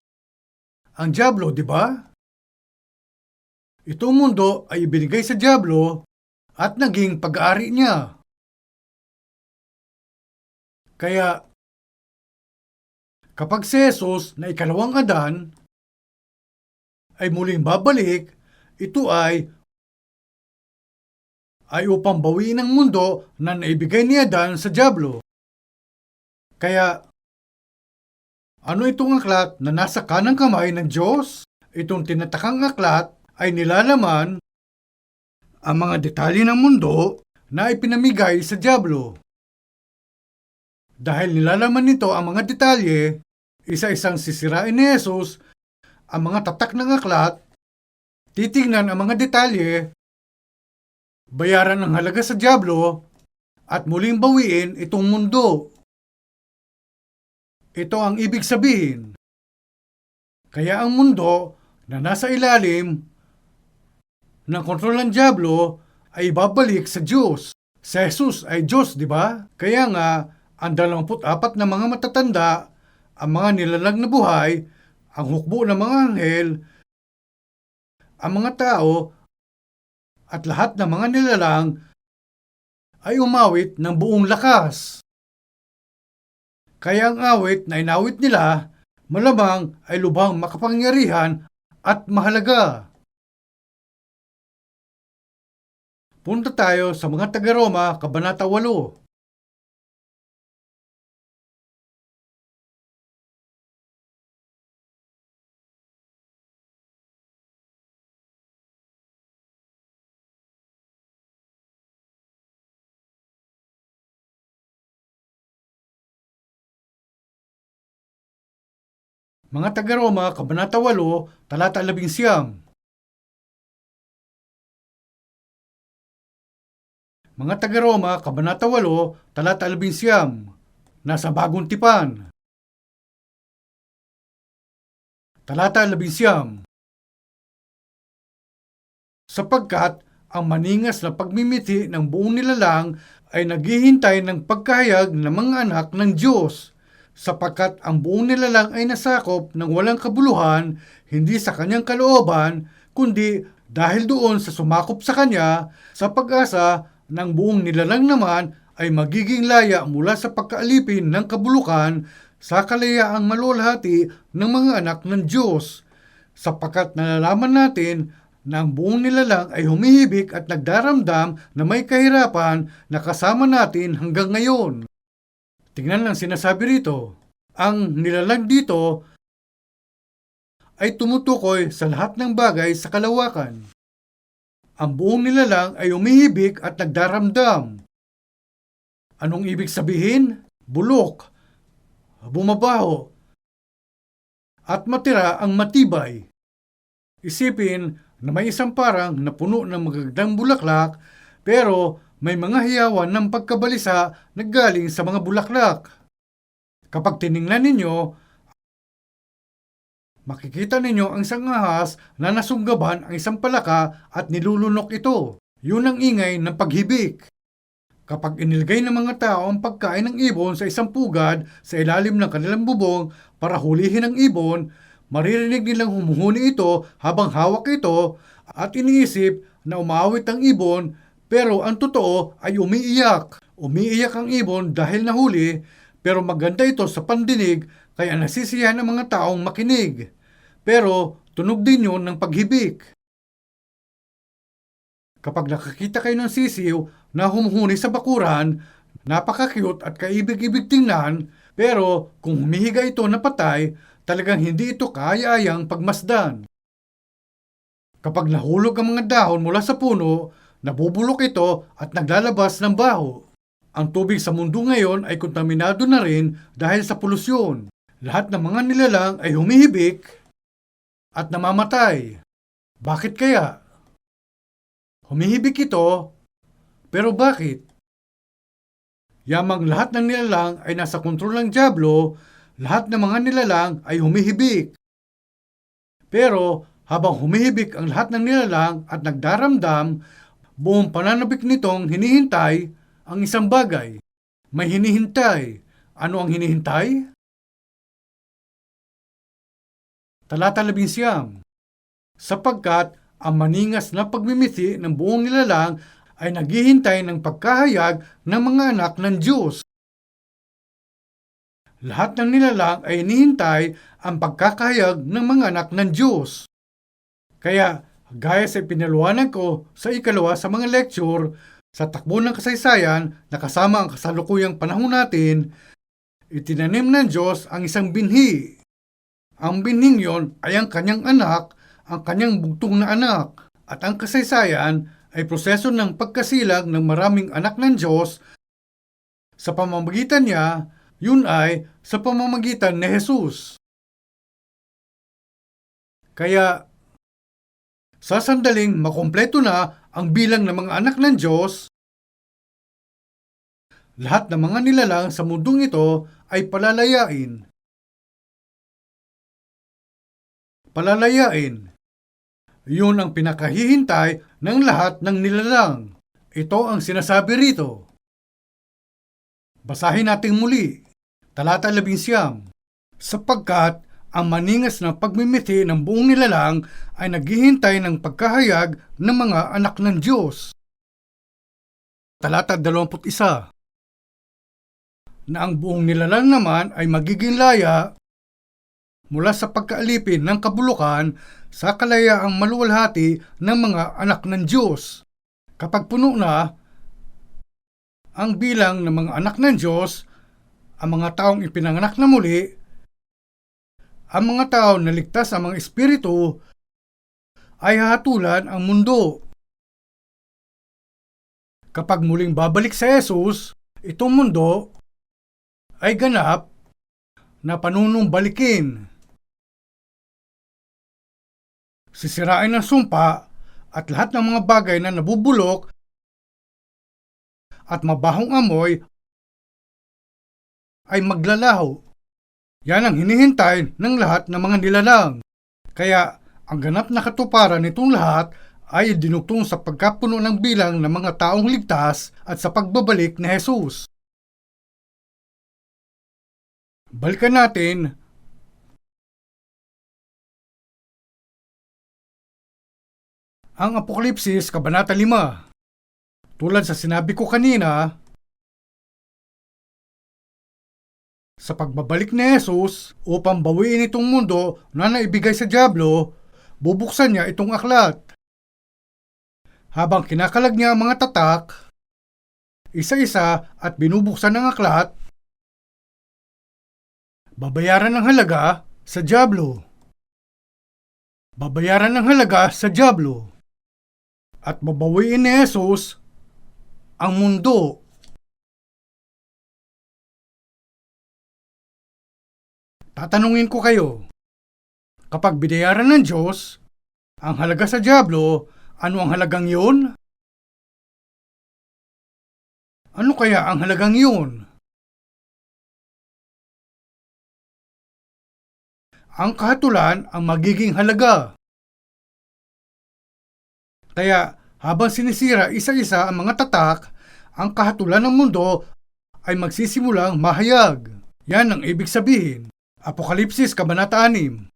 Ang Diablo, di ba? Itong mundo ay ibinigay sa Diablo at naging pag-aari niya. Kaya, kapag si Jesus na ikalawang Adan ay muling babalik, ito ay upang bawiin ang mundo na naibigay ni Adan sa Diablo. Kaya, ano itong aklat na nasa kanang kamay ng Diyos? Itong tinatakang aklat ay nilalaman ang mga detalye ng mundo na ipinamigay sa Diablo. Dahil nilalaman nito ang mga detalye, isa-isang sisirain ni Jesus ang mga tatak ng aklat, titingnan ang mga detalye, bayaran ang halaga sa Diablo, at muling bawiin itong mundo. Ito ang ibig sabihin. Kaya ang mundo na nasa ilalim ng kontrol ng Diablo ay babalik sa Diyos. Si Jesus ay Diyos, di ba? Kaya nga, ang 24 na mga matatanda, ang mga nilalang na buhay, ang hukbo ng mga anghel, ang mga tao, at lahat ng mga nilalang ay umawit ng buong lakas. Kaya ang awit na inawit nila, malamang ay lubhang makapangyarihan at mahalaga. Punta tayo sa mga taga-Roma, Kabanata 8. Mga taga-Roma, Kabanata 8, talata 11. Mga taga-Roma, Kabanata 8, talata 11. Nasa Bagong Tipan. Talata 11. Sapagkat ang maningas na pagmimiti ng buong nilalang ay naghihintay ng pagkahayag ng mga anak ng Diyos, sapagkat ang buong nilalang ay nasakop ng walang kabuluhan, hindi sa kanyang kalooban, kundi dahil doon sa sumakop sa kanya sa pag-asa ng buong nilalang naman ay magiging laya mula sa pagkaalipin ng kabulukan sa kalayaang malulhati ng mga anak ng Diyos, sapagkat nalalaman natin na ang buong nilalang ay humihibik at nagdaramdam na may kahirapan na kasama natin hanggang ngayon. Tingnan ang sinasabi rito. Ang nilalang dito ay tumutukoy sa lahat ng bagay sa kalawakan. Ang buong nilalang ay umihibik at nagdaramdam. Anong ibig sabihin? Bulok, bumabaho, at matira ang matibay. Isipin na may isang parang na puno ng magagandang bulaklak, pero may mga hiyawan ng pagkabalisa na galing sa mga bulaklak. Kapag tiningnan ninyo, makikita ninyo ang isang ahas na nasunggaban ang isang palaka at nilulunok ito. Yun ang ingay ng paghibik. Kapag inilagay ng mga tao ang pagkain ng ibon sa isang pugad sa ilalim ng kanilang bubong para hulihin ang ibon, maririnig nilang humuhuni ito habang hawak ito at iniisip na umawit ang ibon, pero ang totoo ay umiiyak. Umiiyak ang ibon dahil nahuli, pero maganda ito sa pandinig kaya nasisiyahan ang mga taong makinig. Pero tunog din yun ng paghibik. Kapag nakakita kayo ng sisiw na humuhuni sa bakuran, napaka-cute at kaibig-ibig tingnan, pero kung humihiga ito na patay, talagang hindi ito kaya-ayang pagmasdan. Kapag nahulog ang mga dahon mula sa puno, nabubulok ito at naglalabas ng baho. Ang tubig sa mundo ngayon ay kontaminado na rin dahil sa polusyon. Lahat ng mga nilalang ay humihibik at namamatay. Bakit kaya? Humihibik ito, pero bakit? Yamang lahat ng nilalang ay nasa kontrol ng dyablo, lahat ng mga nilalang ay humihibik. Pero habang humihibik ang lahat ng nilalang at nagdaramdam, buong pananabik nitong hinihintay ang isang bagay. May hinihintay. Ano ang hinihintay? Talata 11. Sapagkat ang maningas na pagmimiti ng buong nilalang ay naghihintay ng pagkahayag ng mga anak ng Diyos. Lahat ng nilalang ay hinihintay ang pagkakahayag ng mga anak ng Diyos. Kaya, gaya sa pinaliwanag ko sa ikalawa sa mga lecture, sa takbo ng kasaysayan na kasama ang kasalukuyang panahon natin, itinanim ng Diyos ang isang binhi. Ang binhing yon ay ang kanyang anak, ang kanyang bugtong na anak, at ang kasaysayan ay proseso ng pagkasilang ng maraming anak ng Diyos. Sa pamamagitan niya, yun ay sa pamamagitan ni Jesus. Kaya, sa sandaling makumpleto na ang bilang ng mga anak ng Diyos, lahat ng mga nilalang sa mundong ito ay palalayain. Palalayain. Yun ang pinakahihintay ng lahat ng nilalang. Ito ang sinasabi rito. Basahin natin muli. Talata 11. Sapagkat ang maningas na pagmimiti ng buong nilalang ay naghihintay ng pagkahayag ng mga anak ng Diyos. Talata 21. Na ang buong nilalang naman ay magiging laya mula sa pagkaalipin ng kabulukan sa kalayaang maluwalhati ng mga anak ng Diyos. Kapag puno na ang bilang ng mga anak ng Diyos, ang mga taong ipinanganak na muli, ang mga tao na ligtas ang mga espiritu, ay hahatulan ang mundo. Kapag muling babalik sa Jesus, itong mundo ay ganap na panunumbalikin. Sisirain ng sumpa at lahat ng mga bagay na nabubulok at mabahong amoy ay maglalaho. Yan ang hinihintay ng lahat ng mga nilalang. Kaya ang ganap na katuparan nitong lahat ay dinugtong sa pagkapuno ng bilang ng mga taong ligtas at sa pagbabalik ni Jesus. Balikan natin Ang Apokalipsis, Kabanata 5. Tulad sa sinabi ko kanina, sa pagbabalik ni Jesus upang bawiin itong mundo na naibigay sa dyablo, bubuksan niya itong aklat. Habang kinakalag niya ang mga tatak, isa-isa at binubuksan ang aklat, babayaran ng halaga sa dyablo. Babayaran ng halaga sa dyablo. At babawiin ni Jesus ang mundo. Tatanungin ko kayo, kapag binayaran ng Diyos ang halaga sa dyablo, ano ang halagang yun? Ano kaya ang halagang yun? Ang kahatulan ang magiging halaga. Kaya habang sinisira isa-isa ang mga tatak, ang kahatulan ng mundo ay magsisimulang mahayag. Yan ang ibig sabihin. Apokalipsis, Kabanata 6.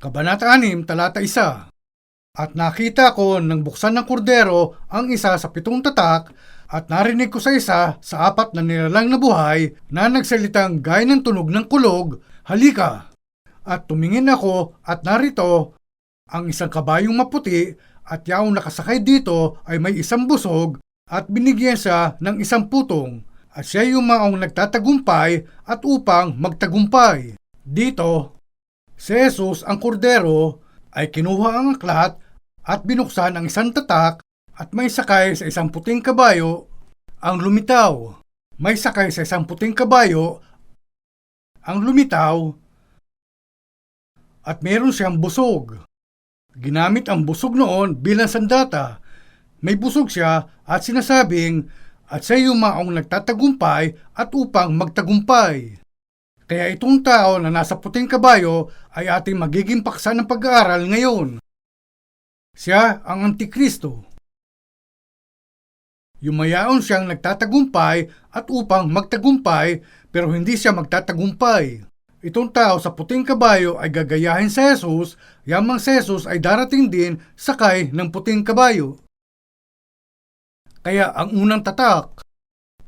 Kabanata 6, talata 1. At nakita ko nang buksan ng kordero ang isa sa 7 tatak, at narinig ko sa isa sa 4 na nilalang na buhay na nagsalitang gaya ng tunog ng kulog, "Halika!" At tumingin ako at narito ang isang kabayong maputi, at yaong nakasakay dito ay may isang busog, at binigyan siya ng isang putong, at siya yung maong nagtatagumpay at upang magtagumpay. Dito, si Jesus ang kordero ay kinuha ang aklat at binuksan ang isang tatak, at may sakay sa isang puting kabayo ang lumitaw. May sakay sa isang puting kabayo ang lumitaw, at meron siyang busog. Ginamit ang busog noon bilang sandata. May busog siya at sinasabing, at siya yung maong nagtatagumpay at upang magtagumpay. Kaya itong tao na nasa puting kabayo ay ating magiging paksa ng pag-aaral ngayon. Siya ang Antikristo. Yumayaon siyang nagtatagumpay at upang magtagumpay, pero hindi siya magtatagumpay. Itong tao sa puting kabayo ay gagayahin sa Jesus, yamang si Jesus ay darating din sakay ng puting kabayo. Kaya ang unang tatak,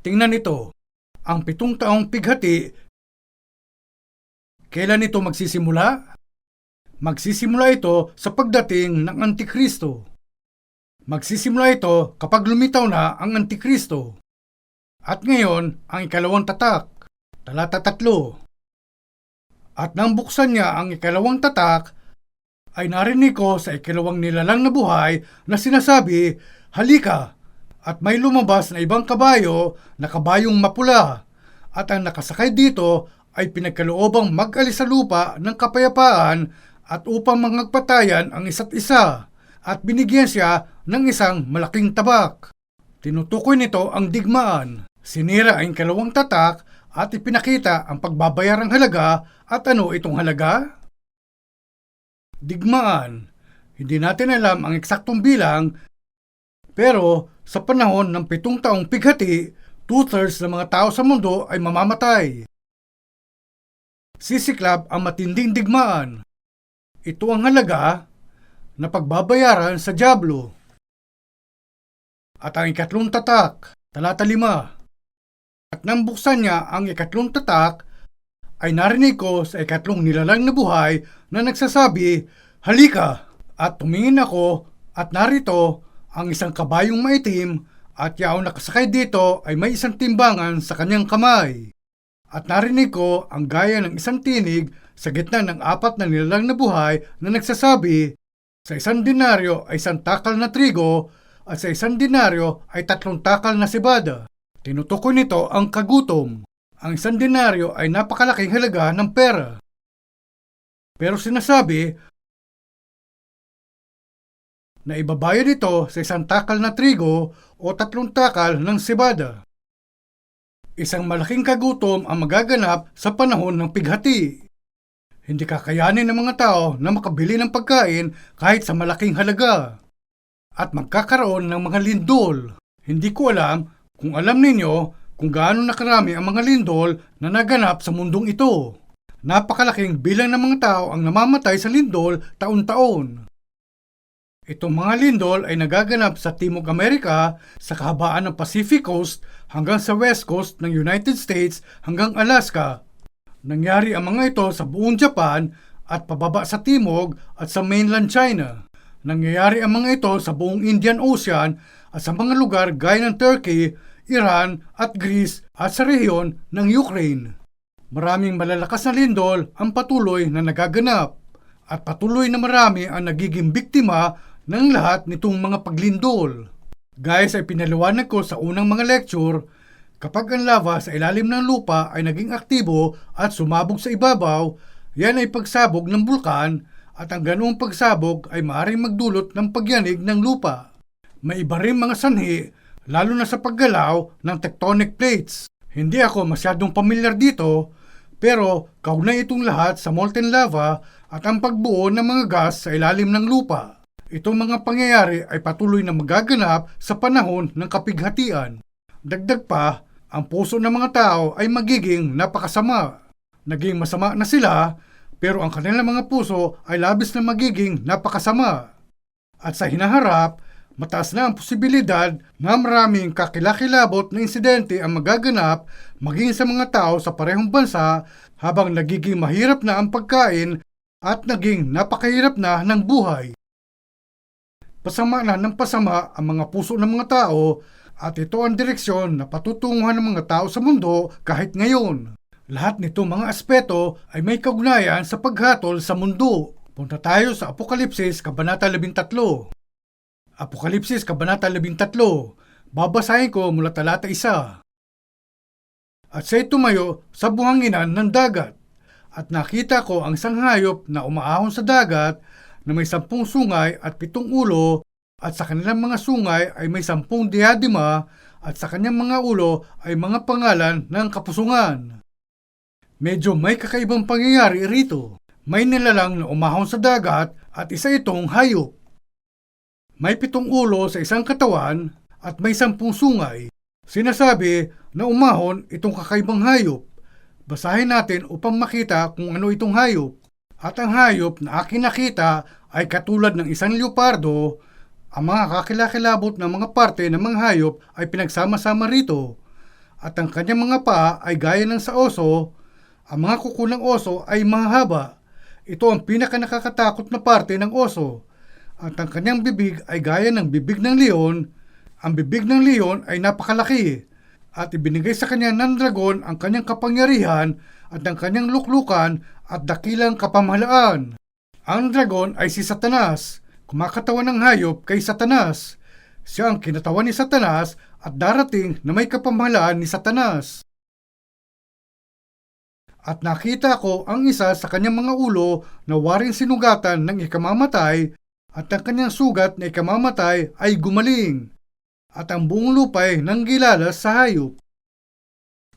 tingnan ito, ang 7 taong pighati, kailan ito magsisimula? Magsisimula ito sa pagdating ng Antikristo. Magsisimula ito kapag lumitaw na ang Antikristo. At ngayon, ang ikalawang tatak, talata 3. At nang buksan niya ang ikalawang tatak, ay narinig ko sa ikalawang nilalang na buhay na sinasabi, "Halika!" At may lumabas na ibang kabayo na kabayong mapula, at ang nakasakay dito ay pinagkaloobang mag-alis sa lupa ng kapayapaan at upang mangagpatayan ang isa't isa, at binigyan siya ng isang malaking tabak. Tinutukoy nito ang digmaan. Sinira ang ikalawang tatak at ipinakita ang pagbabayarang halaga. At ano itong halaga? Digmaan. Hindi natin alam ang eksaktong bilang, pero sa panahon ng 7 taong pighati, 2/3 ng mga tao sa mundo ay mamamatay. Sisiklab ang matinding digmaan. Ito ang halaga na pagbabayaran sa dyablo. At ang ikatlong tatak, talata 5. At nang buksan niya ang ikatlong tatak, ay narinig ko sa ikatlong nilalang na buhay na nagsasabi, "Halika!" At tumingin ako at narito ang isang kabayong maitim, at yaong nakasakay dito ay may isang timbangan sa kanyang kamay. At narinig ko ang gaya ng isang tinig sa gitna ng 4 na nilalang na buhay na nagsasabi, "Sa 1 denaryo ay 1 takal na trigo, at sa 1 denaryo ay 3 takal na sibada." Tinutukoy nito ang kagutom. Ang 1 denaryo ay napakalaking halaga ng pera. Pero sinasabi na ibabayad ito sa 1 takal na trigo o 3 takal ng sibada. Isang malaking kagutom ang magaganap sa panahon ng pighati. Hindi kakayanin ng mga tao na makabili ng pagkain kahit sa malaking halaga. At magkakaroon ng mga lindol. Hindi ko alam kung alam ninyo kung gaano nakarami ang mga lindol na naganap sa mundong ito. Napakalaking bilang ng mga tao ang namamatay sa lindol taon-taon. Itong mga lindol ay nagaganap sa Timog Amerika, sa kahabaan ng Pacific Coast hanggang sa West Coast ng United States hanggang Alaska. Nangyari ang mga ito sa buong Japan at pababa sa Timog at sa mainland China. Nangyayari ang mga ito sa buong Indian Ocean at sa mga lugar gaya ng Turkey, Iran at Greece at sa rehiyon ng Ukraine. Maraming malalakas na lindol ang patuloy na nagaganap at patuloy na marami ang nagiging biktima ng lahat nitong mga paglindol. Gaya sa ipinaliwanag ko sa unang mga lecture, kapag ang lava sa ilalim ng lupa ay naging aktibo at sumabog sa ibabaw, yan ay pagsabog ng bulkan at ang ganoong pagsabog ay maaaring magdulot ng pagyanig ng lupa. May iba rin mga sanhi, lalo na sa paggalaw ng tectonic plates. Hindi ako masyadong pamilyar dito, pero kaugnay itong lahat sa molten lava at ang pagbuo ng mga gas sa ilalim ng lupa. Itong mga pangyayari ay patuloy na magaganap sa panahon ng kapighatian. Dagdag pa, ang puso ng mga tao ay magiging napakasama. Naging masama na sila, pero ang kanilang mga puso ay labis na magiging napakasama. At sa hinaharap, mataas na ang posibilidad na maraming kakilakilabot na insidente ang magaganap maging sa mga tao sa parehong bansa habang nagiging mahirap na ang pagkain at naging napakahirap na ng buhay. Pasama na ng pasama ang mga puso ng mga tao at ito ang direksyon na patutunguhan ng mga tao sa mundo kahit ngayon. Lahat nito mga aspeto ay may kaugnayan sa paghatol sa mundo. Punta tayo sa Apokalipsis Kabanata 13. Apokalipsis Kabanata 13. Babasahin ko mula talata 1. At siya'y tumayo sa buhanginan ng dagat, at nakita ko ang isang hayop na umaahon sa dagat na may 10 sungay at 7 ulo, at sa kanilang mga sungay ay may 10 diadema, at sa kanyang mga ulo ay mga pangalan ng kapusungan. Medyo may kakaibang pangyayari rito. May nilalang na umahon sa dagat at isa itong hayop. May 7 ulo sa isang katawan at may 10 sungay. Sinasabi na umahon itong kakaibang hayop. Basahin natin upang makita kung ano itong hayop. At ang hayop na aking nakita ay katulad ng isang leopardo. Ang mga kakilakilabot ng mga parte ng mga hayop ay pinagsama-sama rito. At ang kanyang mga paa ay gaya ng sa oso. Ang mga kuko ng oso ay mahaba. Ito ang pinakanakakatakot na parte ng oso. At ang kanyang bibig ay gaya ng bibig ng leon. Ang bibig ng leon ay napakalaki. At ibinigay sa kanya ng dragon ang kanyang kapangyarihan at ang kanyang luklukan at dakilang kapamahalaan. Ang dragon ay si Satanas. Kumakatawan ng hayop kay Satanas. Siya ang kinatawan ni Satanas at darating na may kapamahalaan ni Satanas. At nakita ko ang isa sa kanyang mga ulo na waring sinugatan ng ikamamatay, at ang kanyang sugat na ikamamatay ay gumaling, at ang buong lupay nang gilalas sa hayop.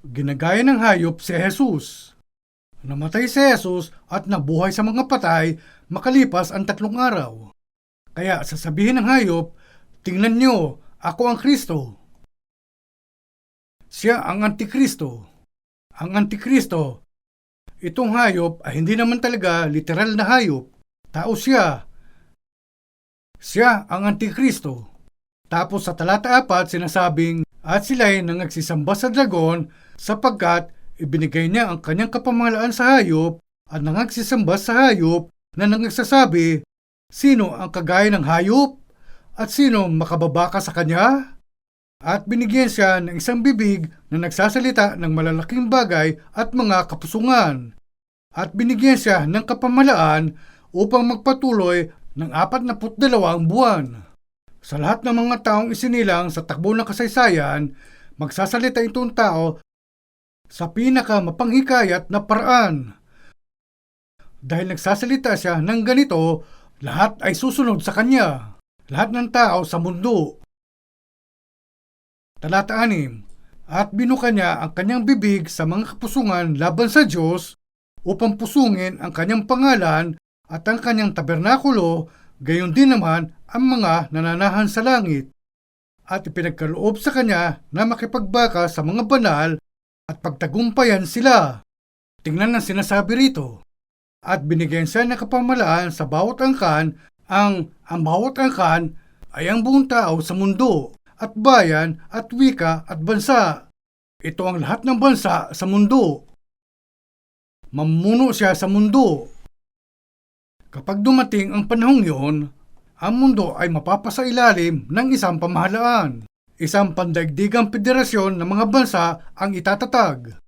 Ginagaya ng hayop si Jesus. Namatay si Jesus at nabuhay sa mga patay makalipas ang 3 araw. Kaya sasabihin ng hayop, tingnan niyo, ako ang Kristo. Siya ang Antikristo. Ang Antikristo, itong hayop ay hindi naman talaga literal na hayop. Tao siya. Siya ang Antikristo. Tapos sa talata 4 sinasabing, at sila'y nangagsisamba sa dragon sapagkat ibinigay niya ang kanyang kapamahalaan sa hayop at nangagsisamba sa hayop na nangagsasabi, sino ang kagaya ng hayop at sino makababaka sa kanya? At binigyan siya ng isang bibig na nagsasalita ng malalaking bagay at mga kapusungan. At binigyan siya ng kapamahalaan upang magpatuloy ng 42 buwan. Sa lahat ng mga taong isinilang sa takbo ng kasaysayan, magsasalita itong tao sa pinaka mapanghikayat na paraan. Dahil nagsasalita siya ng ganito, lahat ay susunod sa kanya. Lahat ng tao sa mundo. Talata 6. At binuka niya ang kanyang bibig sa mga kapusungan laban sa Diyos upang pusungin ang kanyang pangalan at ang kanyang tabernakulo, gayon din naman ang mga nananahan sa langit. At ipinagkaloob sa kanya na makipagbaka sa mga banal at pagtagumpayan sila. Tingnan ang sinasabi rito. At binigyan siya ng kapamalaan sa bawat angkan, ang bawat angkan ay ang buong tao sa mundo, at bayan, at wika, at bansa. Ito ang lahat ng bansa sa mundo. Mamumuno siya sa mundo. Kapag dumating ang panahong yun, ang mundo ay mapapasailalim ng isang pamahalaan. Isang pandaigdigang federasyon ng mga bansa ang itatatag.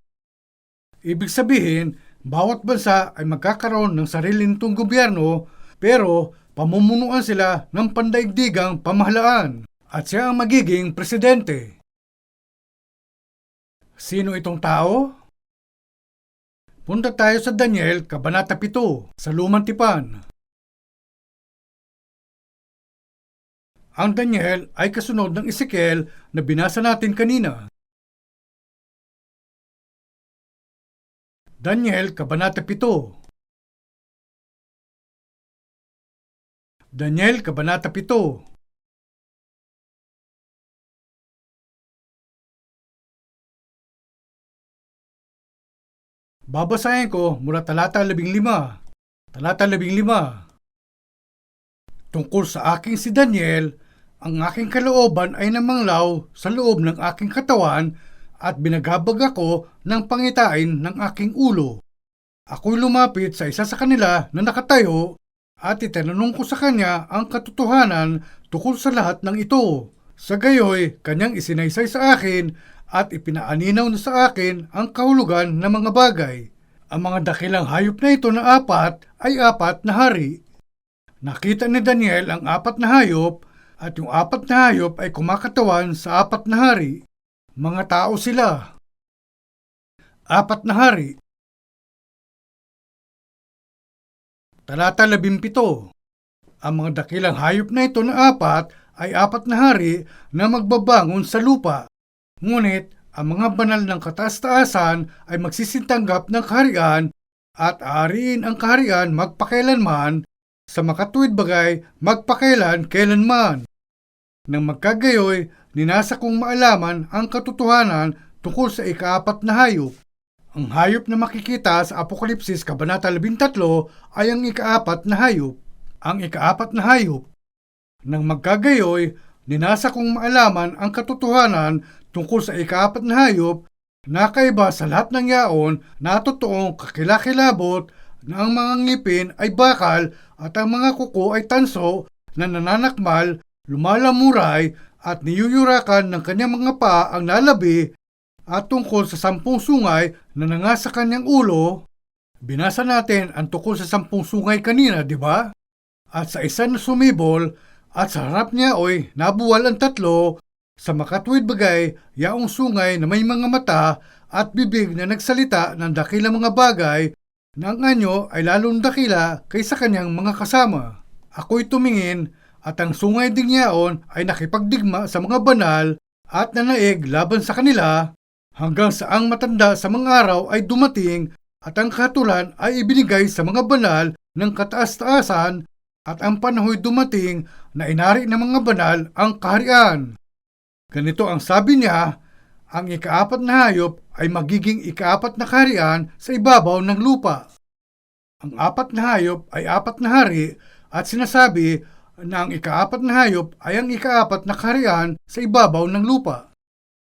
Ibig sabihin, bawat bansa ay magkakaroon ng sarili nitong gobyerno, pero pamumunuan sila ng pandaigdigang pamahalaan at siya ang magiging presidente. Sino itong tao? Punta tayo sa Daniel, Kabanata 7, sa Lumang Tipan. Ang Daniel ay kasunod ng Ezekiel na binasa natin kanina. Daniel, Kabanata 7. Daniel, Kabanata 7. Babasahin ko mula talata 15. Talata 15. Tungkol sa aking si Daniel, ang aking kalooban ay namanglaw sa loob ng aking katawan at binagabag ako ng pangitain ng aking ulo. Ako'y lumapit sa isa sa kanila na nakatayo at itinanong ko sa kanya ang katotohanan tungkol sa lahat ng ito. Sa gayoy, kanyang isinaysay sa akin at ipinaaninaw na sa akin ang kahulugan ng mga bagay. Ang mga dakilang hayop na ito na apat ay apat na hari. Nakita ni Daniel ang apat na hayop at yung apat na hayop ay kumakatawan sa apat na hari. Mga tao sila. Apat na hari. Talata 17. Ang mga dakilang hayop na ito na apat ay apat na hari na magbabangon sa lupa. Ngunit ang mga banal ng kataas-taasan ay magsisintanggap ng kaharian at aariin ang kaharian magpakailanman, sa makatuwid bagay magpakailan kailanman. Nang magkagayoy, ninasa kong maalaman ang katotohanan tungkol sa ikaapat na hayop. Ang hayop na makikita sa Apokalipsis Kabanata 13 ay ang ikaapat na hayop. Ang ikaapat na hayop. Nang magkagayoy, ninasa kong maalaman ang katotohanan tungkol sa ikaapat na hayop na kaiba sa lahat ng yaon na totoong kakilakilabot na ang mga ngipin ay bakal at ang mga kuko ay tanso na nananakmal, lumalamuray at niyuyurakan ng kanyang mga paa ang nalabi, at tungkol sa 10 sungay na nanga sa kanyang ulo. Binasa natin ang tungkol sa 10 sungay kanina, di ba? At sa isa na sumibol at sa harap niya ay nabuwal ang 3, sa makatuwid bagay yaong sungay na may mga mata at bibig na nagsalita ng dakilang mga bagay na ang anyo ay lalong dakila kaysa kanyang mga kasama. Ako'y tumingin at ang sungay ding yaon ay nakipagdigma sa mga banal at nanaig laban sa kanila, hanggang sa ang matanda sa mga araw ay dumating at ang kahatulan ay ibinigay sa mga banal ng kataas-taasan, at ang panahoy dumating na inari ng mga banal ang kaharian. Ganito ang sabi niya, ang ikaapat na hayop ay magiging ikaapat na kaharian sa ibabaw ng lupa. Ang apat na hayop ay apat na hari at sinasabi na ang ikaapat na hayop ay ang ikaapat na kaharian sa ibabaw ng lupa,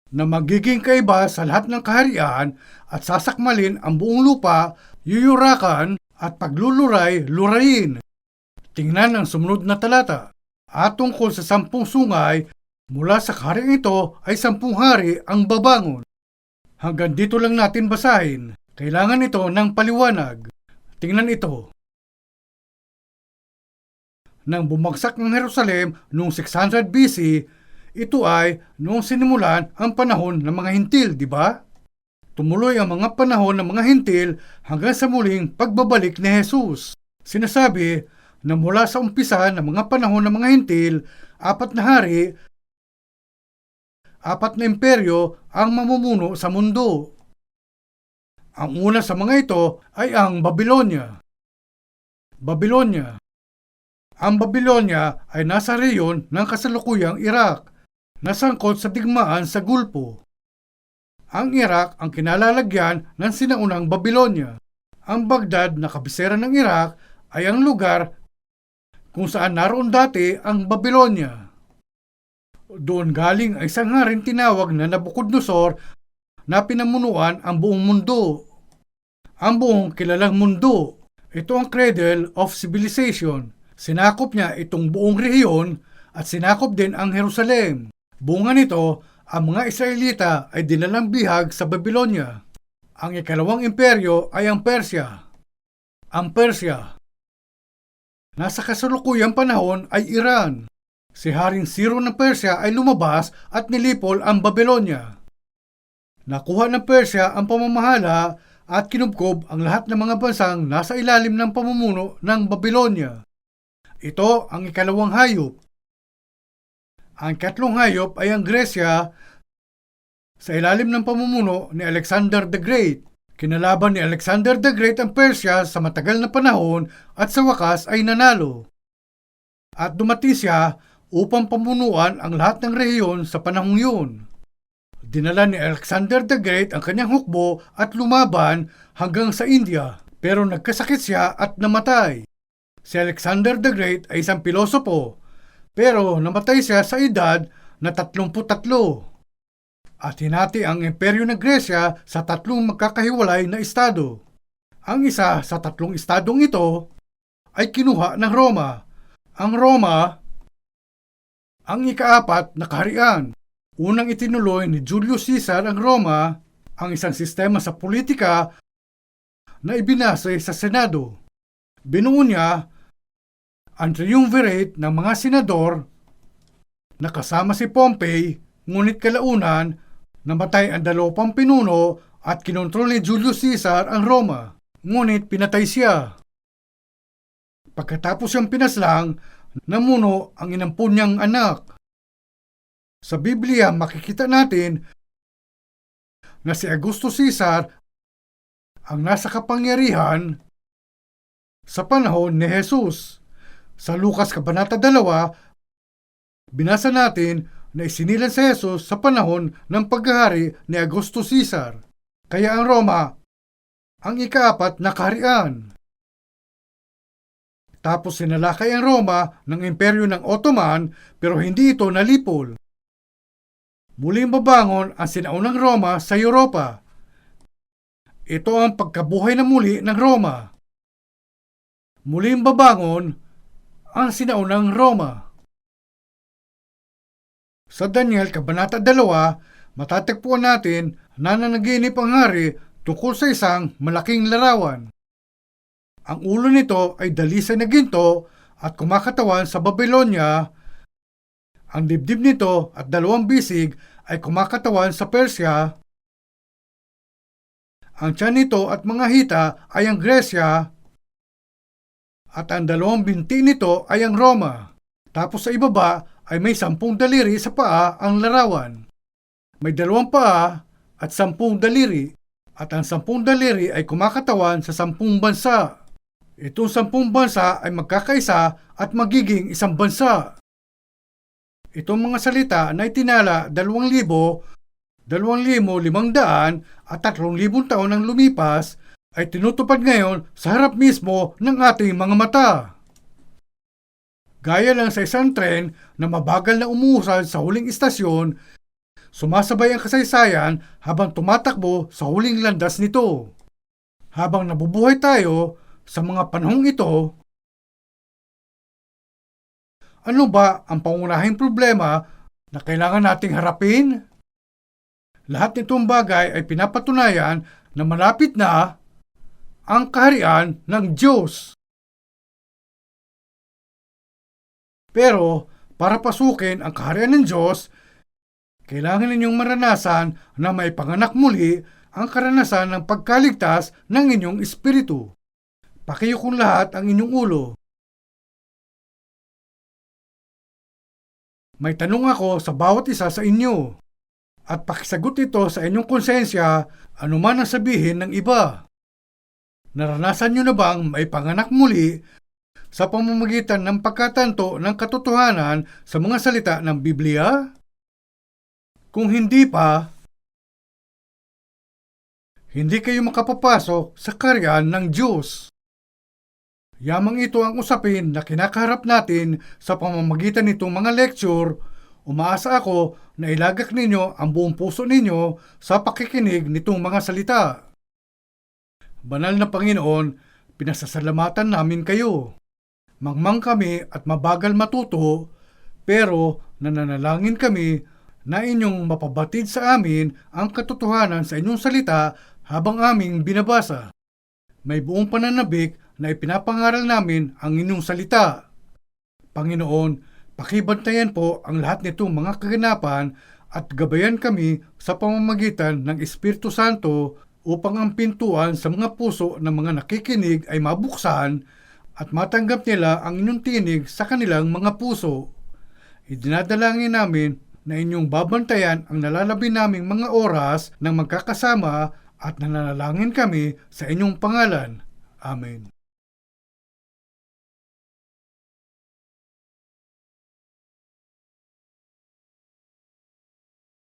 na magiging kaiba sa lahat ng kaharian at sasakmalin ang buong lupa, yuyurakan at pagluluray-lurayin. Tingnan ang sumunod na talata. At tungkol sa 10 sungay, mula sa kahariang ito ay 10 hari ang babangon. Hanggang dito lang natin basahin. Kailangan ito ng paliwanag. Tingnan ito. Nang bumagsak ng Jerusalem noong 600 BC, ito ay noong sinimulan ang panahon ng mga hintil, di ba? Tumuloy ang mga panahon ng mga hintil hanggang sa muling pagbabalik ni Jesus. Sinasabi na mula sa umpisa ng mga panahon ng mga hintil, 4 na hari, 4 na imperyo ang mamumuno sa mundo. Ang una sa mga ito ay ang Babylonia. Babylonia. Ang Babylonia ay nasa rehiyon ng kasalukuyang Iraq, nasangkot sa digmaan sa Gulpo. Ang Iraq ang kinalalagyan ng sinaunang Babylonia. Ang Baghdad na kabisera ng Iraq ay ang lugar kung saan naroon dati ang Babylonia. Doon galing ang isang haring tinawag na Nabucodonosor na pinamunuan ang buong mundo. Ang buong kilalang mundo. Ito ang cradle of civilization. Sinakop niya itong buong rehiyon at sinakop din ang Jerusalem. Bunga nito, ang mga Israelita ay dinalang bihag sa Babylonia. Ang ikalawang imperyo ay ang Persia. Ang Persia. Nasa kasalukuyang panahon ay Iran. Si Haring Ciro ng Persia ay lumabas at nilipol ang Babylonia. Nakuha ng Persia ang pamamahala at kinubkob ang lahat ng mga bansang nasa ilalim ng pamumuno ng Babylonia. Ito ang ikalawang hayop. Ang katlong hayop ay ang Gresya sa ilalim ng pamumuno ni Alexander the Great. Kinalaban ni Alexander the Great ang Persia sa matagal na panahon at sa wakas ay nanalo. At dumating siya upang pamunuan ang lahat ng rehiyon sa panahong yun. Dinala ni Alexander the Great ang kanyang hukbo at lumaban hanggang sa India, pero nagkasakit siya at namatay. Si Alexander the Great ay isang pilosopo, pero namatay siya sa edad na 33. At hinati ang imperyo ng Gresya sa 3 magkakahiwalay na estado. Ang isa sa 3 estadong ito ay kinuha ng Roma. Ang Roma, ang ika-4 na kaharian. Unang itinuloy ni Julius Caesar ang Roma, ang isang sistema sa politika na ibinase sa Senado. Binuo niya ang triumvirate ng mga senador na kasama si Pompey, ngunit kalaunan namatay ang 2 pinuno at kinontrol ni Julius Caesar ang Roma, ngunit pinatay siya. Pagkatapos siyang pinaslang, namuno ang inampun niyang anak. Sa Biblia makikita natin na si Augusto Caesar ang nasa kapangyarihan sa panahon ni Jesus. Sa Lucas Kabanata 2, binasa natin na isinilang si Jesus sa panahon ng paghahari ni Augusto Caesar. Kaya ang Roma ang ika-4 na kaharian. Tapos sinalakay ang Roma ng imperyo ng Ottoman pero hindi ito nalipol. Muling babangon ang sinaunang Roma sa Europa. Ito ang pagkabuhay na muli ng Roma. Muling babangon ang sinaunang Roma. Sa Daniel Kabanata 2, matatagpuan natin na nanaginip ang hari tungkol sa isang malaking larawan. Ang ulo nito ay dalisay na ginto at kumakatawan sa Babylonia. Ang dibdib nito at 2 bisig ay kumakatawan sa Persia. Ang tiyan nito at mga hita ay ang Gresya. At ang 2 binti nito ay ang Roma. Tapos sa ibaba ay may 10 daliri sa paa ang larawan. May 2 paa at 10 daliri. At ang 10 daliri ay kumakatawan sa 10 bansa. Itong 10 bansa ay magkakaisa at magiging isang bansa. Itong mga salita na itinala 2,000, 2,500 at 3,000 taon nang lumipas ay tinutupad ngayon sa harap mismo ng ating mga mata. Gaya lang sa isang tren na mabagal na umuusad sa huling istasyon, sumasabay ang kasaysayan habang tumatakbo sa huling landas nito. Habang nabubuhay tayo sa mga panahong ito, ano ba ang pangunahing problema na kailangan nating harapin? Lahat nitong bagay ay pinapatunayan na malapit na ang kaharian ng Diyos. Pero para pasukin ang kaharian ng Diyos, kailangan ninyong maranasan na may panganak muli ang karanasan ng pagkaligtas ng inyong espiritu. Pakiyukong lahat ang inyong ulo. May tanong ako sa bawat isa sa inyo at pakisagot ito sa inyong konsensya anuman ang sabihin ng iba. Naranasan nyo na bang may panganak muli sa pamamagitan ng pagkatanto ng katotohanan sa mga salita ng Biblia? Kung hindi pa, hindi kayo makapapasok sa kaharian ng Diyos. Yamang ito ang usapin na kinakaharap natin sa pamamagitan nitong mga lecture. Umaasa ako na ilagak ninyo ang buong puso ninyo sa pakikinig nitong mga salita. Banal na Panginoon, pinasasalamatan namin kayo. Mangmang kami at mabagal matuto, pero nananalangin kami na inyong mapabatid sa amin ang katotohanan sa inyong salita habang aming binabasa. May buong pananabik na ipinapangaral namin ang inyong salita. Panginoon, pakibantayan po ang lahat nitong mga kaganapan at gabayan kami sa pamamagitan ng Espiritu Santo upang ang pintuan sa mga puso ng mga nakikinig ay mabuksan at matanggap nila ang inyong tinig sa kanilang mga puso. Idinadalangin namin na inyong babantayan ang nalalabi naming mga oras ng magkakasama at nananalangin kami sa inyong pangalan. Amen.